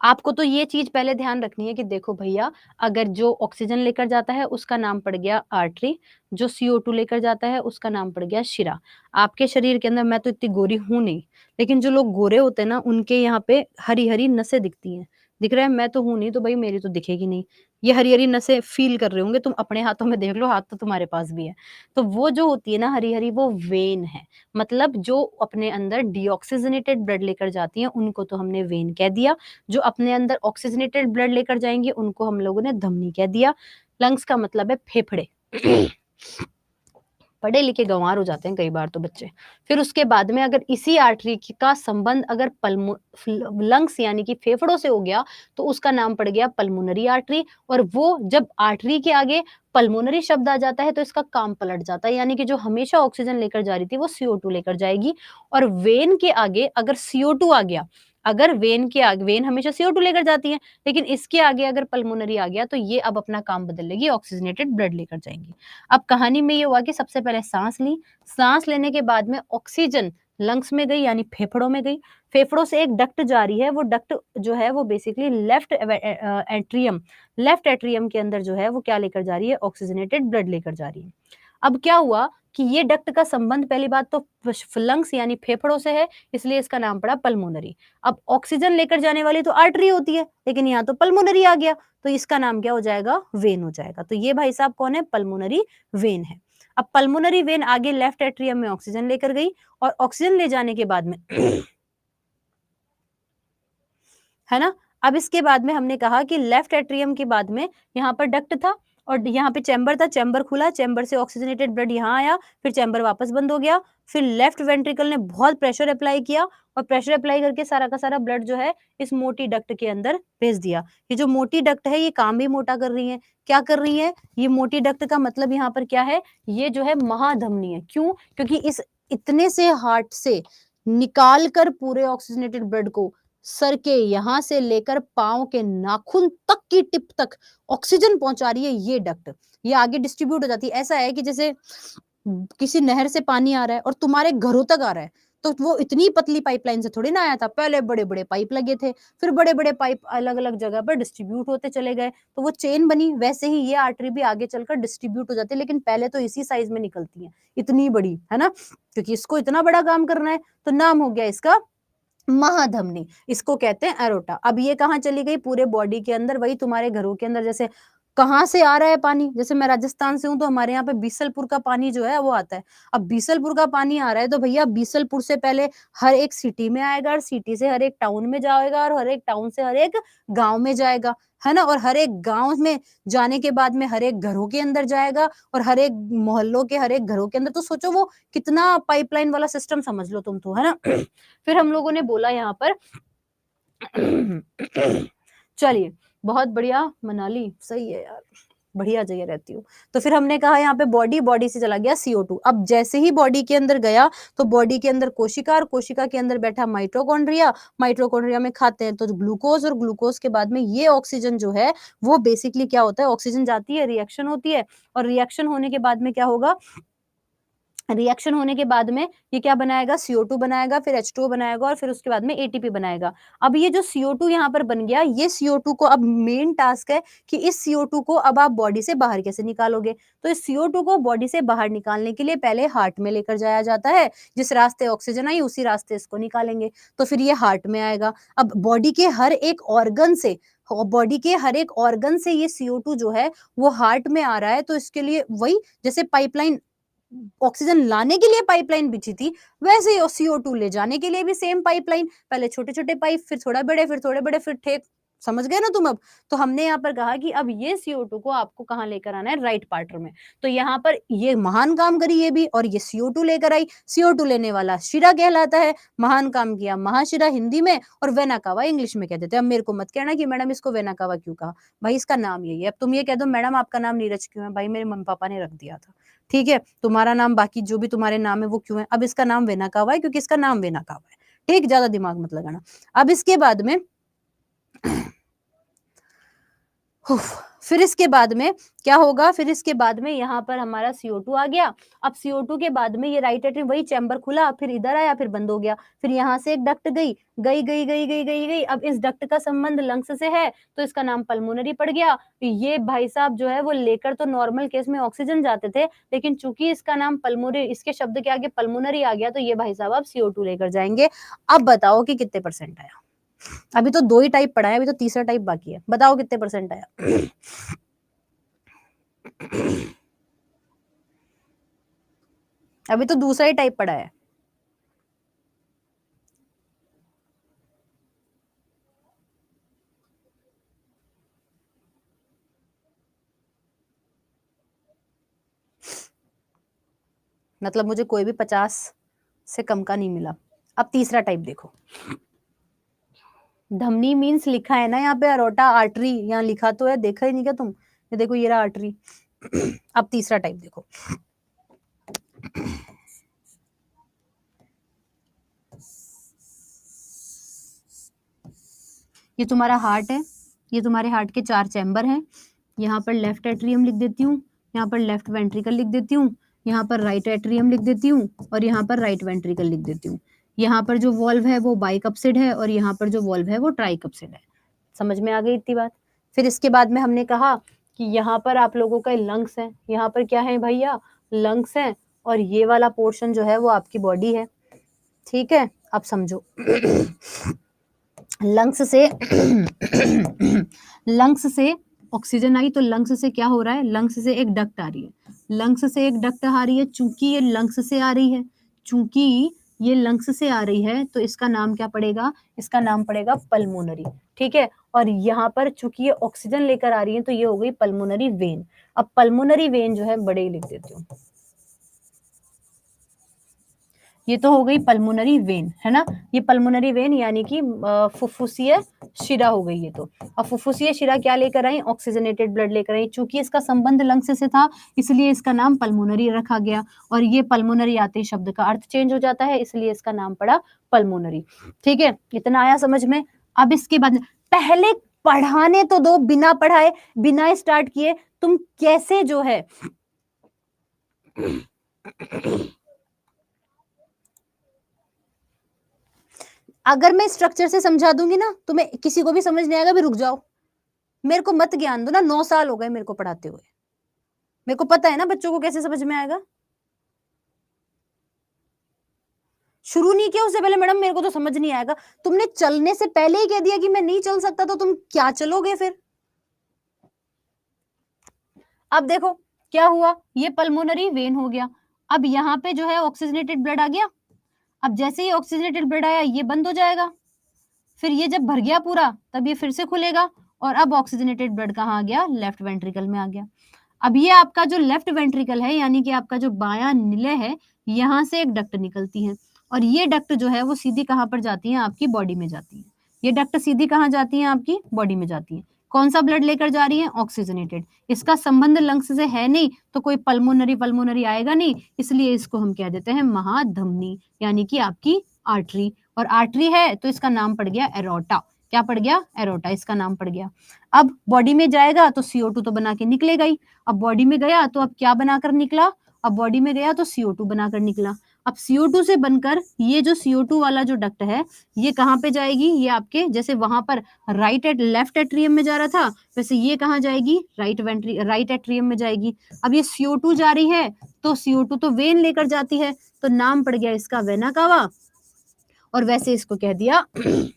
आपको तो ये चीज पहले ध्यान रखनी है कि देखो भैया, अगर जो ऑक्सीजन लेकर जाता है उसका नाम पड़ गया आर्टरी, जो CO2 लेकर जाता है उसका नाम पड़ गया शिरा। आपके शरीर के अंदर, मैं तो इतनी गोरी हूं नहीं, लेकिन जो लोग गोरे होते हैं ना उनके यहाँ पे हरी हरी नसें दिखती हैं। दिख रहा है, मैं तो हूं नहीं तो भाई मेरी तो दिखेगी नहीं। ये हरी हरी नसें फील कर रहे होंगे तुम अपने हाथों में, देख लो, हाथ तो तुम्हारे पास भी है। तो वो जो होती है ना हरी हरी, वो वेन है। मतलब जो अपने अंदर डीऑक्सीजनेटेड ब्लड लेकर जाती है उनको तो हमने वेन कह दिया, जो अपने अंदर ऑक्सीजनेटेड ब्लड लेकर जाएंगे उनको हम लोगों ने धमनी कह दिया। लंग्स का मतलब है फेफड़े। पढ़े लिखे गंवार हो जाते हैं कई बार तो बच्चे। फिर उसके बाद में अगर इसी आर्टरी का संबंध अगर लंग्स यानी कि फेफड़ों से हो गया तो उसका नाम पड़ गया पल्मोनरी आर्टरी। और वो जब आर्टरी के आगे पल्मोनरी शब्द आ जाता है तो इसका काम पलट जाता है, यानी कि जो हमेशा ऑक्सीजन लेकर जा रही थी वो CO2 लेकर जाएगी। और वेन के आगे अगर CO2 आ गया, अगर वेन के आगे, वेन हमेशा CO2 लेकर जाती है, लेकिन इसके आगे अगर पल्मोनरी आ गया तो ये अब अपना काम बदल लेगी, ऑक्सीजनेटेड ब्लड लेकर जाएंगी। अब कहानी में ये हुआ कि सबसे पहले सांस ली, सांस लेने के बाद में ऑक्सीजन लंग्स में गई यानी फेफड़ों में गई। फेफड़ों से एक डक्ट जा रही है, वो डक्ट जो है वो बेसिकली लेफ्ट एट्रियम के अंदर जो है वो क्या लेकर जा रही है, ऑक्सीजनेटेड ब्लड लेकर जा रही है। अब क्या हुआ कि ये डक्ट का संबंध पहली बात तो लंग्स यानी फेफड़ों से है, इसलिए इसका नाम पड़ा पल्मोनरी। अब ऑक्सीजन लेकर जाने वाली तो आर्टरी होती है, लेकिन यहाँ तो पल्मोनरी आ गया तो इसका नाम क्या हो जाएगा, वेन हो जाएगा। तो ये भाई साहब कौन है, पल्मोनरी वेन है। अब पल्मोनरी वेन आगे लेफ्ट एट्रियम में ऑक्सीजन लेकर गई, और ऑक्सीजन ले जाने के बाद में है ना, अब इसके बाद में हमने कहा कि लेफ्ट एट्रियम के बाद में यहाँ पर डक्ट था और यहाँ पे चैम्बर था, चैम्बर खुला, चैम्बर से ऑक्सीजनेटेड ब्लड यहाँ आया, फिर चैम्बर वापस बंद हो गया। फिर लेफ्ट वेंट्रिकल ने बहुत प्रेशर अप्लाई किया और प्रेशर अप्लाई करके सारा का सारा ब्लड जो है इस मोटी डक्ट के अंदर भेज दिया। ये जो मोटी डक्ट है ये काम भी मोटा कर रही है। क्या कर रही है ये मोटी डक्ट, का मतलब यहाँ पर क्या है, ये जो है महाधमनी है। क्यों, क्योंकि इस इतने से हार्ट से निकाल कर पूरे ऑक्सीजनेटेड ब्लड को सर के यहाँ से लेकर पाँव के नाखून तक की टिप तक ऑक्सीजन पहुंचा रही है ये डक्ट। ये आगे डिस्ट्रीब्यूट हो जाती है। ऐसा है कि जैसे किसी नहर से पानी आ रहा है और तुम्हारे घरों तक आ रहा है, तो वो इतनी पतली पाइपलाइन से थोड़ी ना आया था। पहले बड़े-बड़े पाइप लगे थे, फिर बड़े-बड़े पाइप अलग-अलग जगह पर डिस्ट्रीब्यूट होते चले गए, तो वो चेन बनी। वैसे ही ये आर्टरी भी आगे चलकर डिस्ट्रीब्यूट हो जाती है, लेकिन पहले तो इसी साइज़ में निकलती हैं, इतनी बड़ी, है ना? क्योंकि इसको इतना बड़ा काम करना है, तो नाम हो गया इसका महाधमनी। इसको कहते हैं एरोटा। अब ये कहाँ चली गई? पूरे बॉडी के अंदर, वही तुम्हारे घरों के अंदर। जैसे कहाँ से आ रहा है पानी? जैसे मैं राजस्थान से हूँ, तो हमारे यहाँ पे बीसलपुर का पानी जो है वो आता है। अब बीसलपुर का पानी आ रहा है, तो भैया बीसलपुर से पहले हर एक सिटी में आएगा, और सिटी से हर एक टाउन में जाएगा, और हर एक टाउन से हर एक गाँव में जाएगा, है ना? और हर एक गाँव में जाने के बाद में हर एक घरों के अंदर जाएगा, और हर एक मोहल्लों के हर एक घरों के अंदर। तो सोचो वो कितना पाइपलाइन वाला सिस्टम, समझ लो तुम तो, है ना? फिर हम लोगों ने बोला यहाँ पर चलिए, बहुत बढ़िया। मनाली सही है यार, बढ़िया जगह रहती हूँ। तो फिर हमने कहा यहाँ पे बॉडी, बॉडी से चला गया CO2। अब जैसे ही बॉडी के अंदर गया, तो बॉडी के अंदर कोशिका, और कोशिका के अंदर बैठा माइटोकॉन्ड्रिया। माइटोकॉन्ड्रिया में खाते हैं तो ग्लूकोज, और ग्लूकोज के बाद में ये ऑक्सीजन जो है वो बेसिकली क्या होता है? ऑक्सीजन जाती है, रिएक्शन होती है, और रिएक्शन होने के बाद में क्या होगा? रिएक्शन होने के बाद में ये क्या बनाएगा? CO2 बनाएगा, फिर H2O बनाएगा, और फिर उसके बाद में ATP बनाएगा। अब ये जो CO2 यहाँ पर बन गया, ये CO2 को अब मेन टास्क है कि इस CO2 को अब आप बॉडी से बाहर कैसे निकालोगे? तो इस CO2 को बॉडी से बाहर निकालने के लिए पहले हार्ट में लेकर जाया जाता है। जिस रास्ते ऑक्सीजन आई, उसी रास्ते इसको निकालेंगे। तो फिर ये हार्ट में आएगा। अब बॉडी के हर एक ऑर्गन से, बॉडी के हर एक ऑर्गन से ये CO2 जो है वो हार्ट में आ रहा है। तो इसके लिए वही, जैसे पाइपलाइन ऑक्सीजन लाने के लिए पाइपलाइन बिछी थी, वैसे ही CO2 ले जाने के लिए भी सेम पाइपलाइन। पहले छोटे-छोटे पाइप, फिर थोड़ा बड़े, फिर थोड़े बड़े, फिर ठेक। समझ गए ना तुम अब? तो हमने यहाँ पर कहा कि अब ये CO2 को आपको कहाँ लेकर आना है? राइट पार्टर में। तो यहाँ पर ये महान काम करी ये भी, और ये CO2 लेकर आई। CO2 लेने वाला शिरा कहलाता है। महान काम किया महाशिरा हिंदी में, और वेना कावा इंग्लिश में कहते थे। अब मेरे को मत कहना कि मैडम इसको वेना कावा क्यों कहा? भाई इसका नाम यही है। अब तुम ये कह दो मैडम आपका नाम नीरज क्यों है? भाई मेरे मम्मी पापा ने रख दिया था। ठीक है? तुम्हारा नाम, बाकी जो भी तुम्हारे नाम है वो क्यों है? अब इसका नाम वेनाकावा है, क्योंकि इसका नाम वेनाकावा है। ठीक? ज़्यादा दिमाग मत लगाना। अब इसके बाद में फिर इसके बाद में क्या होगा? फिर इसके बाद में यहाँ पर हमारा CO2 आ गया। अब CO2 के बाद में ये राइट एट्रियम, वही चैम्बर खुला, फिर इधर आया, फिर बंद हो गया। फिर यहाँ से एक डक्ट गई, गई। अब इस डक्ट का संबंध लंग्स से है, तो इसका नाम पल्मोनरी पड़ गया। ये भाई साहब जो है वो लेकर तो नॉर्मल केस में ऑक्सीजन जाते थे, लेकिन चूंकि इसका नाम पल्मोनरी, इसके शब्द के आगे पल्मोनरी आ गया, तो ये भाई साहब अब CO2 लेकर जाएंगे। अब बताओ कि कितने परसेंट आया? अभी तो 2 ही टाइप पढ़ा है, अभी तो तीसरा टाइप बाकी है। बताओ कितने परसेंट आया? अभी तो दूसरा ही टाइप पढ़ा है। मतलब मुझे कोई भी 50 से कम का नहीं मिला। अब तीसरा टाइप देखो। धमनी मीन्स लिखा है ना यहाँ पे, अरोटा आर्टरी यहाँ लिखा तो है, देखा ही नहीं क्या तुम? ये देखो, ये रहा आर्टरी। अब तीसरा टाइप देखो। ये तुम्हारा हार्ट है, ये तुम्हारे हार्ट के 4 चैम्बर हैं। यहाँ पर लेफ्ट एट्रियम लिख देती हूँ, यहाँ पर लेफ्ट वेंट्रिकल लिख देती हूँ, यहाँ पर राइट एट्रियम लिख देती हूँ, और यहाँ पर राइट वेंट्रिकल लिख देती हूँ। यहाँ पर जो वॉल्व है वो बाइकप्सिड है, और यहाँ पर जो वॉल्व है वो ट्राइकप्सिड है। समझ में आ गई इतनी बात? फिर इसके बाद में हमने कहा कि यहाँ पर आप लोगों का लंग्स है। यहाँ पर क्या है भैया? लंग्स है, और ये वाला पोर्शन जो है वो आपकी बॉडी है। ठीक है? अब समझो। लंग्स से ऑक्सीजन आई, तो लंग्स से क्या हो रहा है? लंग्स से एक डक्ट आ रही है, लंग्स से एक डक्ट आ रही है। चूंकि ये लंग्स से आ रही है, चूंकि ये लंग्स से आ रही है, तो इसका नाम क्या पड़ेगा? इसका नाम पड़ेगा पल्मोनरी। ठीक है? और यहाँ पर चूंकि ये ऑक्सीजन लेकर आ रही है, तो ये हो गई पल्मोनरी वेन। अब पल्मोनरी वेन जो है बड़े ही लिख देती हूँ। ये तो हो गई पल्मोनरी वेन, है ना? ये पल्मोनरी वेन यानी कि फुफ्फुसीय शिरा हो गई ये तो। अब फुफ्फुसीय शिरा क्या लेकर आई? ऑक्सीजनेटेड ब्लड लेकर आई। चूंकि इसका संबंध लंग्स से था, इसलिए इसका नाम पल्मोनरी रखा गया, और ये पल्मोनरी आते ही शब्द का अर्थ चेंज हो जाता है, इसलिए इसका नाम पड़ा पल्मोनरी। ठीक है? इतना आया समझ में? अब इसके बाद पहले पढ़ाने तो दो, बिना पढ़ाए बिना स्टार्ट किए तुम कैसे जो है अगर मैं स्ट्रक्चर से समझा दूंगी ना तुम्हें किसी को भी समझ नहीं आएगा, भी रुक जाओ, मेरे को मत ज्ञान दो ना, 9 साल हो गए मेरे को पढ़ाते हुए, मेरे को पता है ना बच्चों को कैसे समझ में आएगा। शुरू नहीं किया उससे पहले मैडम मेरे को तो समझ नहीं आएगा, तुमने चलने से पहले ही कह दिया कि मैं नहीं चल सकता, तो तुम क्या चलोगे फिर। अब देखो क्या हुआ, ये पल्मोनरी वेन हो गया, अब यहाँ पे जो है ऑक्सीजनेटेड ब्लड आ गया, अब जैसे ही ऑक्सीजनेटेड ब्लड आया ये बंद हो जाएगा, फिर ये जब भर गया पूरा तब ये फिर से खुलेगा, और अब ऑक्सीजनेटेड ब्लड कहाँ आ गया, लेफ्ट वेंट्रिकल में आ गया। अब ये आपका जो लेफ्ट वेंट्रिकल है यानी कि आपका जो बायां निलय है, यहाँ से एक डक्ट निकलती है, और ये डक्ट जो है वो सीधी कहाँ पर जाती है, आपकी बॉडी में जाती है। ये डक्ट सीधी कहाँ जाती है, आपकी बॉडी में जाती है। कौन सा ब्लड लेकर जा रही है, ऑक्सीजनेटेड। इसका संबंध लंग्स से है नहीं, तो कोई पल्मोनरी पल्मोनरी आएगा नहीं, इसलिए इसको हम कह देते हैं महाधमनी, यानी कि आपकी आर्टरी। और आर्टरी है तो इसका नाम पड़ गया एरोटा। क्या पड़ गया, एरोटा, इसका नाम पड़ गया। अब बॉडी में जाएगा तो CO2 तो बना के निकलेगा ही। अब बॉडी में गया तो अब क्या बनाकर निकला, अब बॉडी में गया तो CO2 बनाकर निकला। अब CO2 से बनकर ये जो CO2 वाला जो डक्ट है ये कहाँ पे जाएगी, ये आपके जैसे वहां पर लेफ्ट एट्रियम में जा रहा था, वैसे ये कहाँ जाएगी, राइट एट्रियम में जाएगी। अब ये CO2 जा रही है तो CO2 तो वेन लेकर जाती है, तो नाम पड़ गया इसका वेना कावा, और वैसे इसको कह दिया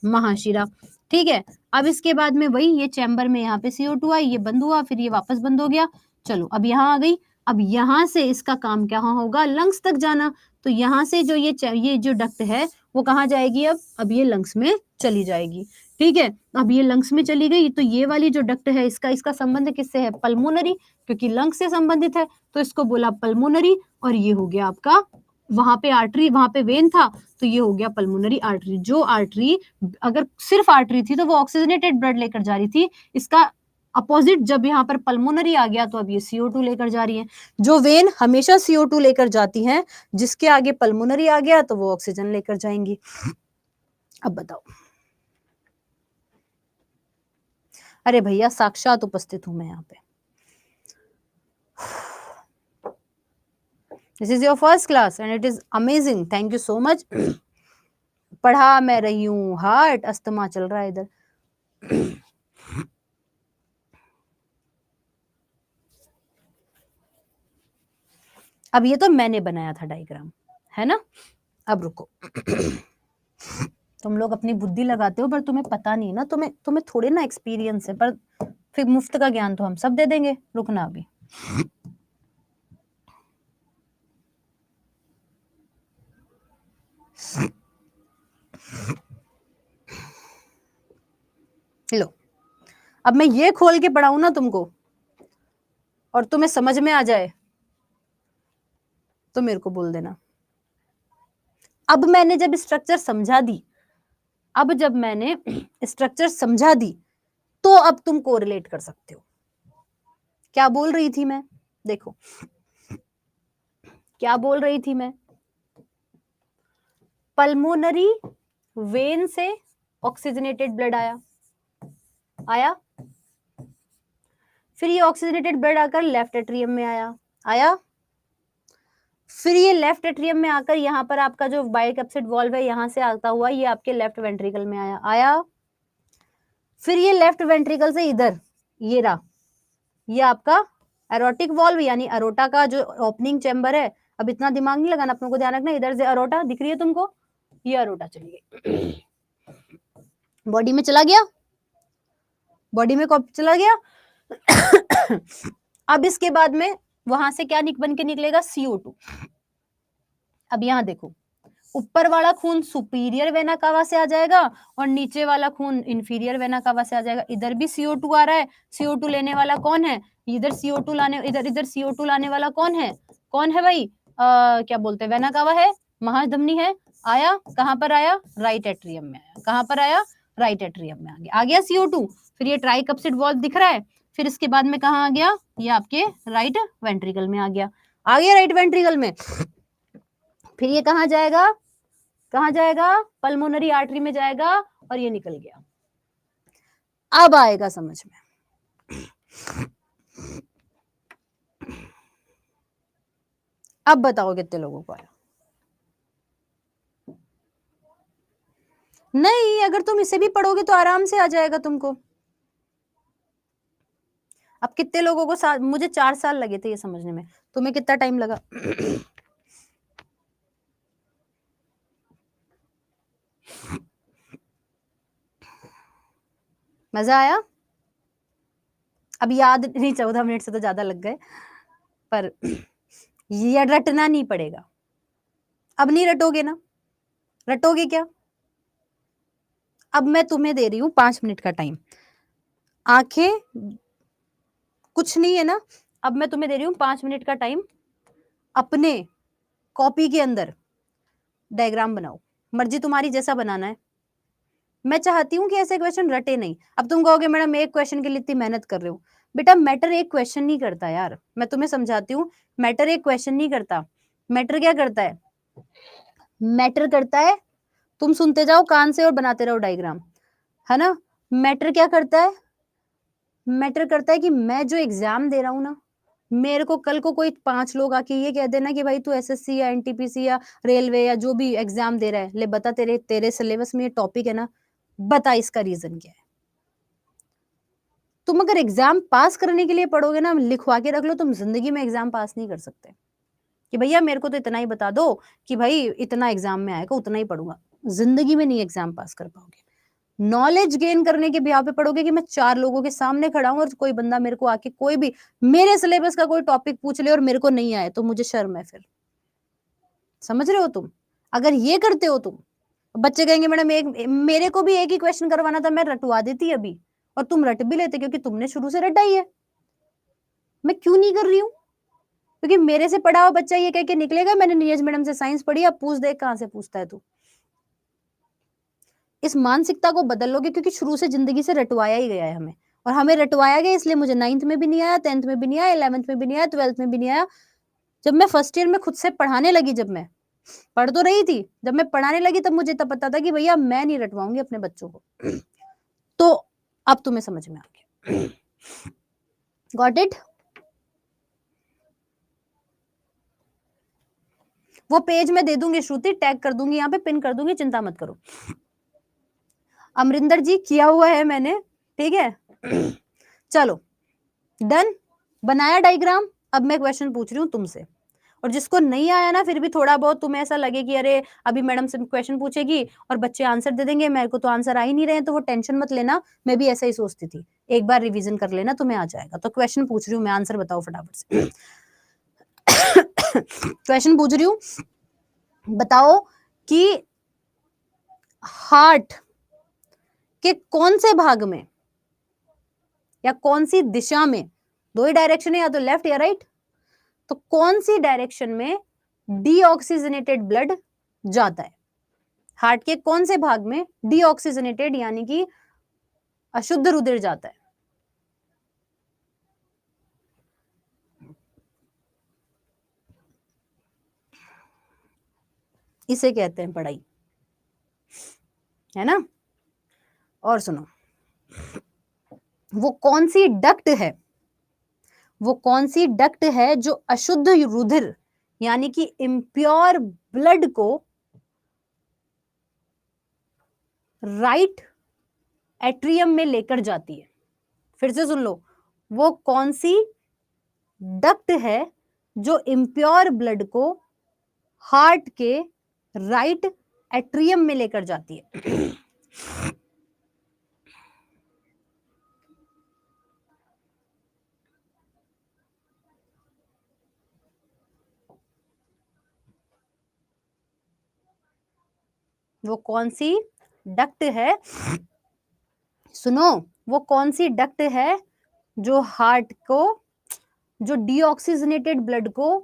महाशिरा। ठीक है, अब इसके बाद में वही ये चैम्बर में यहाँ पे CO2 आई, ये बंद हुआ, फिर ये वापस बंद हो गया। चलो अब यहाँ आ गई, अब यहाँ से इसका काम क्या होगा, लंग्स तक जाना। तो यहाँ से जो ये जो डक्ट है वो कहाँ जाएगी, अब ये लंग्स में चली जाएगी। ठीक है, अब ये लंग्स में चली गई तो ये वाली जो डक्ट है इसका संबंध किससे है, पल्मोनरी, क्योंकि लंग्स से संबंधित है तो इसको बोला पल्मोनरी। और ये हो गया आपका, वहां पे आर्टरी, वहां पे वेन था तो ये हो गया पल्मोनरी आर्टरी। जो आर्टरी अगर सिर्फ आर्टरी थी तो वो ऑक्सीजनेटेड ब्लड लेकर जा रही थी, इसका अपोजिट जब यहाँ पर पल्मोनरी आ गया तो अब ये CO2 लेकर जा रही है। जो वेन हमेशा CO2 लेकर जाती है, जिसके आगे पल्मोनरी आ गया तो वो ऑक्सीजन लेकर जाएंगी। अब बताओ, अरे भैया साक्षात उपस्थित हूं मैं यहाँ पे। This is your first class and it is amazing. Thank you so much. पढ़ा मैं रही हूँ, हार्ट अस्थमा चल रहा है इधर। अब ये तो मैंने बनाया था डायग्राम, है ना। अब रुको, तुम लोग अपनी बुद्धि लगाते हो पर तुम्हें पता नहीं ना, तुम्हें थोड़े ना एक्सपीरियंस है, पर फिर मुफ्त का ज्ञान तो हम सब दे देंगे। रुकना अभी, लो अब मैं ये खोल के पढ़ाऊं ना तुमको और तुम्हें समझ में आ जाए तो मेरे को बोल देना। अब मैंने जब स्ट्रक्चर समझा दी, अब जब मैंने स्ट्रक्चर समझा दी तो अब तुम कोरिलेट कर सकते हो। क्या बोल रही थी मैं, देखो क्या बोल रही थी मैं, पल्मोनरी वेन से ऑक्सीजनेटेड ब्लड आया, फिर ये ऑक्सीजनेटेड ब्लड आकर लेफ्ट एट्रियम में आया, फिर ये लेफ्ट एट्रियम में आकर यहाँ पर आपका जो बाइकैप्सिड वॉल्व है यहाँ से आता हुआ ये आपके लेफ्ट वेंट्रिकल में आया, फिर ये लेफ्ट वेंट्रिकल से इधर ये रहा, ये आपका एरोटिक वॉल्व यानी अरोटा का जो ओपनिंग चैम्बर है। अब इतना दिमाग नहीं लगाना, अपने को ध्यान रखना, इधर से अरोटा दिख रही है तुमको, ये अरोटा चली गई, बॉडी में चला गया, बॉडी में कब चला गया। अब इसके बाद में वहां से क्या बन के निकलेगा, CO2। अब यहाँ देखो, ऊपर वाला खून सुपीरियर वेना कावा से आ जाएगा और नीचे वाला खून इंफीरियर वेना कावा से आ जाएगा। इधर भी CO2 आ रहा है, CO2 लेने वाला कौन है, इधर CO2 लाने, इधर CO2 लाने वाला कौन है भाई, क्या बोलते हैं, वेना कावा है, महाधमनी है। आया कहाँ पर आया, राइट एट्रियम में आया। कहाँ पर आया, राइट एट्रियम में आ गया CO2। फिर ये ट्राइकप्सिड वॉल्व दिख रहा है, फिर इसके बाद में कहाँ आ गया, ये आपके राइट वेंट्रिकल में आ गया राइट वेंट्रिकल में। फिर ये कहाँ जाएगा, पल्मोनरी आर्टरी में जाएगा और ये निकल गया। अब आएगा समझ में। अब बताओ कितने लोगों को आया? नहीं, अगर तुम इसे भी पढ़ोगे तो आराम से आ जाएगा तुमको। अब कितने लोगों को मुझे 4 साल लगे थे ये समझने में, तुम्हें कितना टाइम लगा? मजा आया? अब याद नहीं, 14 मिनट से तो ज्यादा लग गए, पर ये रटना नहीं पड़ेगा। अब नहीं रटोगे ना? रटोगे क्या? अब मैं तुम्हें दे रही हूँ 5 मिनट का टाइम। आंखें कुछ नहीं है ना, अब मैं तुम्हें दे रही हूँ 5 मिनट का टाइम। अपने कॉपी के अंदर डायग्राम बनाओ, मर्जी तुम्हारी जैसा बनाना है। मैं चाहती हूँ कि ऐसे क्वेश्चन रटे नहीं। अब तुम कहोगे मैडम एक क्वेश्चन के लिए इतनी मेहनत कर रहे हो। बेटा मैटर एक क्वेश्चन नहीं करता यार, मैं तुम्हें समझाती हूँ। मैटर एक क्वेश्चन नहीं करता। मैटर क्या करता है? मैटर करता है, तुम सुनते जाओ कान से और बनाते रहो डायग्राम, है ना? मैटर क्या करता है? मैटर करता है कि मैं जो एग्जाम दे रहा हूँ ना, मेरे को कल को कोई 5 लोग आके ये कह देना कि भाई तू एसएससी या एनटीपीसी या रेलवे या जो भी एग्जाम दे रहा है, ले बता तेरे तेरे सिलेबस में ये टॉपिक है ना, बता इसका रीजन क्या है। तुम अगर एग्जाम पास करने के लिए पढ़ोगे ना, लिखवा के रख लो, तुम जिंदगी में एग्जाम पास नहीं कर सकते कि भैया मेरे को तो इतना ही बता दो कि भाई इतना एग्जाम में आएगा, उतना ही पढ़ूंगा। जिंदगी में नहीं एग्जाम पास कर पाओगे। नॉलेज गेन करने के ब्याह पे पढ़ोगे कि मैं 4 लोगों के सामने खड़ा हूं और कोई बंदा मेरे को आके कोई भी मेरे सिलेबस का कोई टॉपिक पूछ ले और मेरे को नहीं आए तो मुझे शर्म है फिर। समझ रहे हो तुम? अगर ये करते हो तुम, बच्चे कहेंगे मैडम एक मेरे को भी एक ही क्वेश्चन करवाना था, मैं रटवा देती अभी, और तुम रट भी लेते क्योंकि तुमने शुरू से रटा ही है। मैं क्यों नहीं कर रही हूँ? क्योंकि मेरे से पढ़ा हुआ बच्चा ये कह के निकलेगा मैंने नीरज मैडम से साइंस पढ़ी, अब पूछ देख कहां से पूछता है तू। इस मानसिकता को बदल लोगे क्योंकि शुरू से जिंदगी से रटवाया ही गया है हमें, और हमें रटवाया गया इसलिए मुझे 9th में भी नहीं आया, 10th में भी नहीं आया, 11th में भी नहीं आया, 12th में भी नहीं आया। जब मैं फर्स्ट ईयर में खुद से पढ़ाने लगी, जब मैं पढ़ तो रही थी, जब मैं पढ़ाने लगी तब मुझे तब पता था कि भैया मैं नहीं रटवाऊंगी अपने बच्चों को। तो अब तुम्हें समझ में आ गया। Got it? वो पेज मैं दे दूंगी श्रुति, टैग कर दूंगी, यहाँ पे पिन कर दूंगी, चिंता मत करो। अमरिंदर जी किया हुआ है मैंने, ठीक है। चलो डन, बनाया डायग्राम। अब मैं क्वेश्चन पूछ रही हूँ तुमसे, और जिसको नहीं आया ना फिर भी थोड़ा बहुत तुम्हें ऐसा लगे कि अरे अभी मैडम से क्वेश्चन पूछेगी और बच्चे आंसर दे देंगे, मेरे को तो आंसर आ ही नहीं रहे हैं, तो वो टेंशन मत लेना। मैं भी ऐसा ही सोचती थी, एक बार रिवीजन कर लेना तुम्हें आ जाएगा। तो क्वेश्चन पूछ रही हूँ मैं, आंसर बताओ फटाफट से। क्वेश्चन पूछ रही हूँ, बताओ कि हार्ट के कौन से भाग में या कौन सी दिशा में, दो ही डायरेक्शन है या तो लेफ्ट या राइट, तो कौन सी डायरेक्शन में डीऑक्सीजनेटेड ब्लड जाता है? हार्ट के कौन से भाग में डीऑक्सीजनेटेड यानी कि अशुद्ध रुधिर जाता है? इसे कहते हैं पढ़ाई, है ना? और सुनो, वो कौन सी डक्ट है, वो कौन सी डक्ट है जो अशुद्ध रुधिर यानी कि इम्प्योर ब्लड को राइट एट्रियम में लेकर जाती है? फिर से सुन लो, वो कौन सी डक्ट है जो इम्प्योर ब्लड को हार्ट के राइट एट्रियम में लेकर जाती है? वो कौन सी डक्ट है, सुनो, वो कौन सी डक्ट है जो हार्ट को, जो डीऑक्सीजनेटेड ब्लड को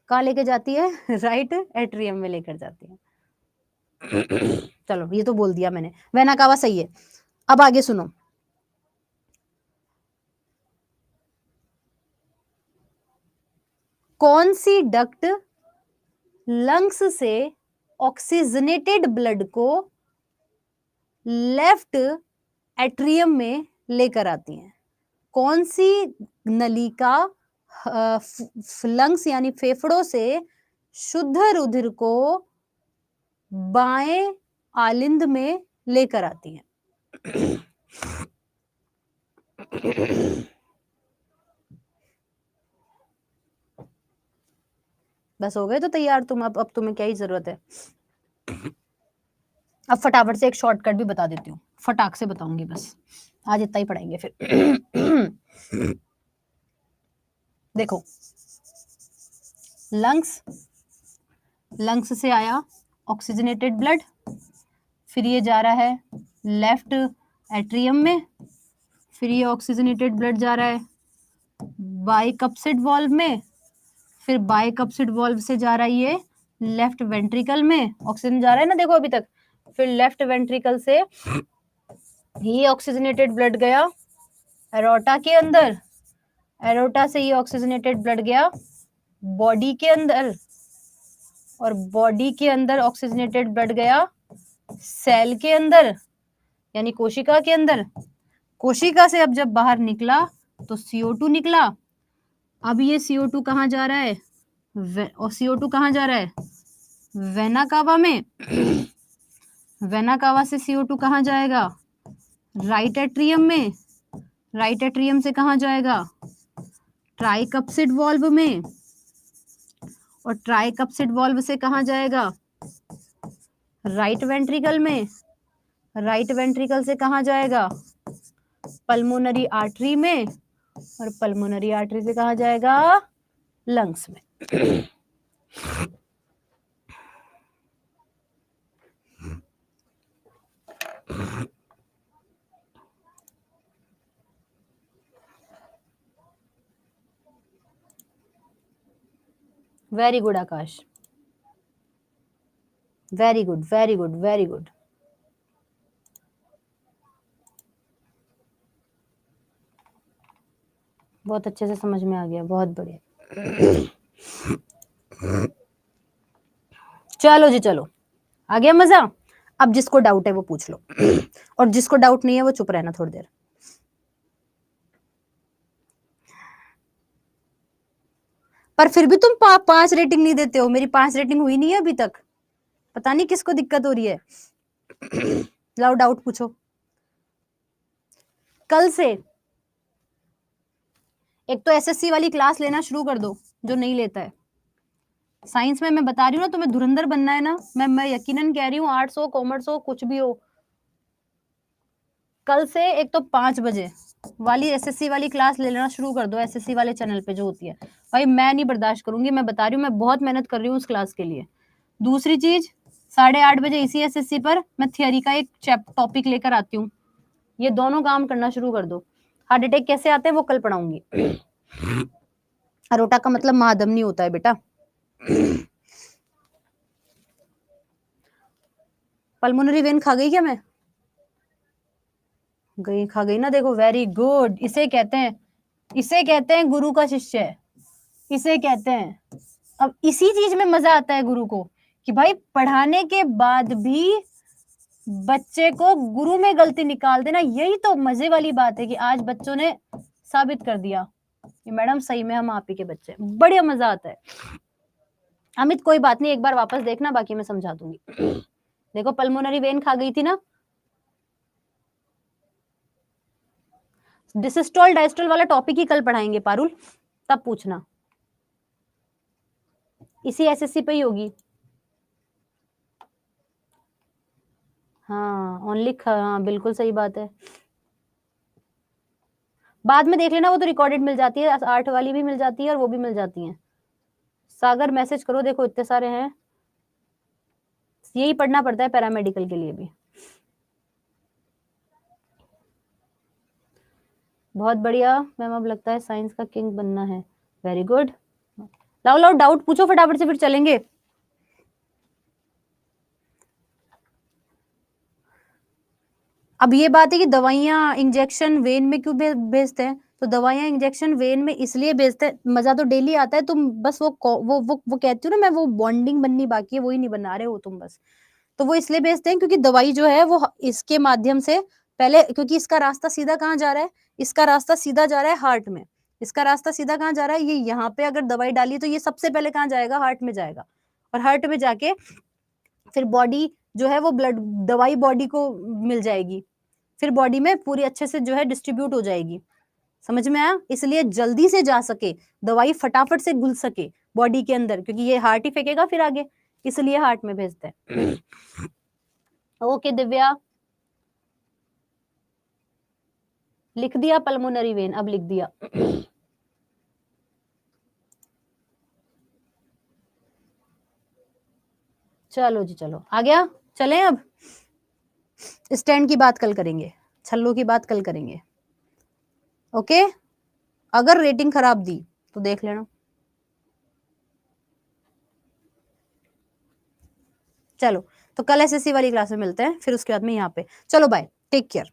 कहाँ लेके जाती है? राइट एट्रियम में लेकर जाती है। चलो ये तो बोल दिया मैंने, वेना कावा सही है। अब आगे सुनो, कौन सी डक्ट लंग्स से ऑक्सीजनेटेड ब्लड को लेफ्ट एट्रियम में लेकर आती हैं। कौन सी नलिका लंग्स यानी फेफड़ों से शुद्ध रुधिर को बाएं आलिंद में लेकर आती हैं? बस हो गए तो तैयार तुम। अब तुम्हें क्या ही जरूरत है। अब फटाफट से एक शॉर्टकट भी बता देती हूँ, फटाक से बताऊंगी, बस आज इतना ही पढ़ाएंगे फिर। देखो, लंग्स से आया ऑक्सीजनेटेड ब्लड, फिर ये जा रहा है लेफ्ट एट्रियम में, फिर ये ऑक्सीजनेटेड ब्लड जा रहा है बाइकप्सिड वाल्व में, फिर बाइकप्सिड वाल्व से जा रहा है ये लेफ्ट वेंट्रिकल में, ऑक्सीजन जा रहा है ना देखो अभी तक, फिर लेफ्ट वेंट्रिकल से ये ऑक्सीजनेटेड ब्लड गया एरोटा के अंदर, एरोटा से ये ऑक्सीजनेटेड ब्लड गया बॉडी के अंदर, और बॉडी के अंदर ऑक्सीजनेटेड ब्लड गया सेल के अंदर यानी कोशिका के अंदर। कोशिका से अब जब बाहर निकला तो CO2 निकला। अब ये CO2 कहाँ जा रहा है? और CO2 कहाँ जा रहा है? वेना कावा में। वेना कावा से CO2 कहाँ जाएगा? राइट एट्रियम में। राइट एट्रियम से कहाँ जाएगा? ट्राइकप्सिड वाल्व में। और ट्राइकप्सिड वाल्व से कहाँ जाएगा? राइट वेंट्रिकल में। राइट वेंट्रिकल से कहाँ जाएगा? पल्मोनरी आर्टरी में। और पल्मोनरी आर्टरी से कहाँ जाएगा? लंग्स में। Very good Akash, very good very good very good. बहुत अच्छे से समझ में आ गया, बहुत बढ़िया। चलो जी चलो, आ गया मजा। अब जिसको डाउट है वो पूछ लो, और जिसको डाउट नहीं है वो चुप रहना थोड़ी देर। पर फिर भी तुम 5 रेटिंग नहीं देते हो। मेरी 5 रेटिंग हुई नहीं है अभी तक, पता नहीं किसको दिक्कत हो रही है। लाओ डाउट पूछो। कल से एक तो SSC वाली क्लास लेना शुरू कर दो जो नहीं लेता है। साइंस में मैं बता रही हूँ ना, तुम्हें धुरंधर बनना है ना, मैं यकीनन कह रही हूँ, आर्ट्स हो कॉमर्स हो कुछ भी हो, कल से एक तो 5 बजे वाली SSC वाली क्लास ले लेना शुरू कर दो। SSC वाले चैनल पे जो होती है भाई, मैं नहीं बर्दाश्त करूंगी। मैं बता रही हूँ, मैं बहुत मेहनत कर रही हूँ उस क्लास के लिए। दूसरी चीज, 8:30 बजे इसी SSC पर मैं थियोरी का एक टॉपिक लेकर आती हूँ। ये दोनों काम करना शुरू कर दो। हार्ट अटैक कैसे आते हैं वो कल पढ़ाऊंगी। अरोटा का मतलब महादम नहीं होता है बेटा। पल्मोनरी वेन खा गई क्या मैं? गई, खा गई ना, देखो वेरी गुड। इसे कहते हैं गुरु का शिष्य, इसे कहते हैं। अब इसी चीज में मजा आता है गुरु को, कि भाई पढ़ाने के बाद भी बच्चे को गुरु में गलती निकाल देना। यही तो मजे वाली बात है कि आज बच्चों ने साबित कर दिया कि मैडम सही में हम आप ही के बच्चे। बढ़िया मजा आता है। अमित कोई बात नहीं, एक बार वापस देखना, बाकी मैं समझा दूंगी। देखो पल्मोनरी वेन खा गई थी ना। डिसिस्टोल डायस्टोल वाला टॉपिक ही कल पढ़ाएंगे पारुल, तब पूछना। इसी SSC पे ही होगी। हाँ ओनली, हाँ बिल्कुल सही बात है। बाद में देख लेना, वो तो रिकॉर्डेड मिल जाती है, 8 वाली भी मिल जाती है और वो भी मिल जाती है। सागर मैसेज करो, देखो इतने सारे हैं। यही पढ़ना पड़ता है पैरामेडिकल के लिए भी। बहुत बढ़िया मैम, अब लगता है साइंस का किंग बनना है। Very good. लाओ लाओ डाउट पूछो फटाफट से, फिर चलेंगे। अब ये बात है कि दवाइयां इंजेक्शन वेन में क्यों भेजते हैं? तो दवाइयां इंजेक्शन वेन में इसलिए भेजते हैं, मजा तो डेली आता है। तुम बस वो कहती हो ना, मैं वो बॉन्डिंग बननी बाकी है, वही नहीं बना रहे हो तुम बस। तो वो इसलिए भेजते हैं क्योंकि दवाई जो है वो इसके माध्यम से पहले, क्योंकि इसका रास्ता सीधा कहाँ जा रहा है, इसका रास्ता सीधा जा रहा है हार्ट में, इसका रास्ता सीधा कहाँ जा रहा है, ये यहाँ पे अगर दवाई डाली तो ये सबसे पहले कहाँ जाएगा, हार्ट में जाएगा, और हार्ट में जाके फिर बॉडी जो है वो ब्लड दवाई बॉडी को मिल जाएगी, फिर बॉडी में पूरी अच्छे से जो है डिस्ट्रीब्यूट हो जाएगी। समझ में आया? इसलिए जल्दी से जा सके, दवाई फटाफट से घुल सके बॉडी के अंदर, क्योंकि ये हार्ट ही फेंकेगा फिर आगे, इसलिए हार्ट में भेजते हैं। ओके दिव्या, लिख दिया पल्मोनरी वेन, अब लिख दिया। चलो जी चलो, आ गया, चलें अब। स्टैंड की बात कल करेंगे, छल्लों की बात कल करेंगे। ओके, अगर रेटिंग खराब दी तो देख लेना। चलो, तो कल एसएससी वाली क्लास में मिलते हैं, फिर उसके बाद में यहाँ पे। चलो बाय, टेक केयर।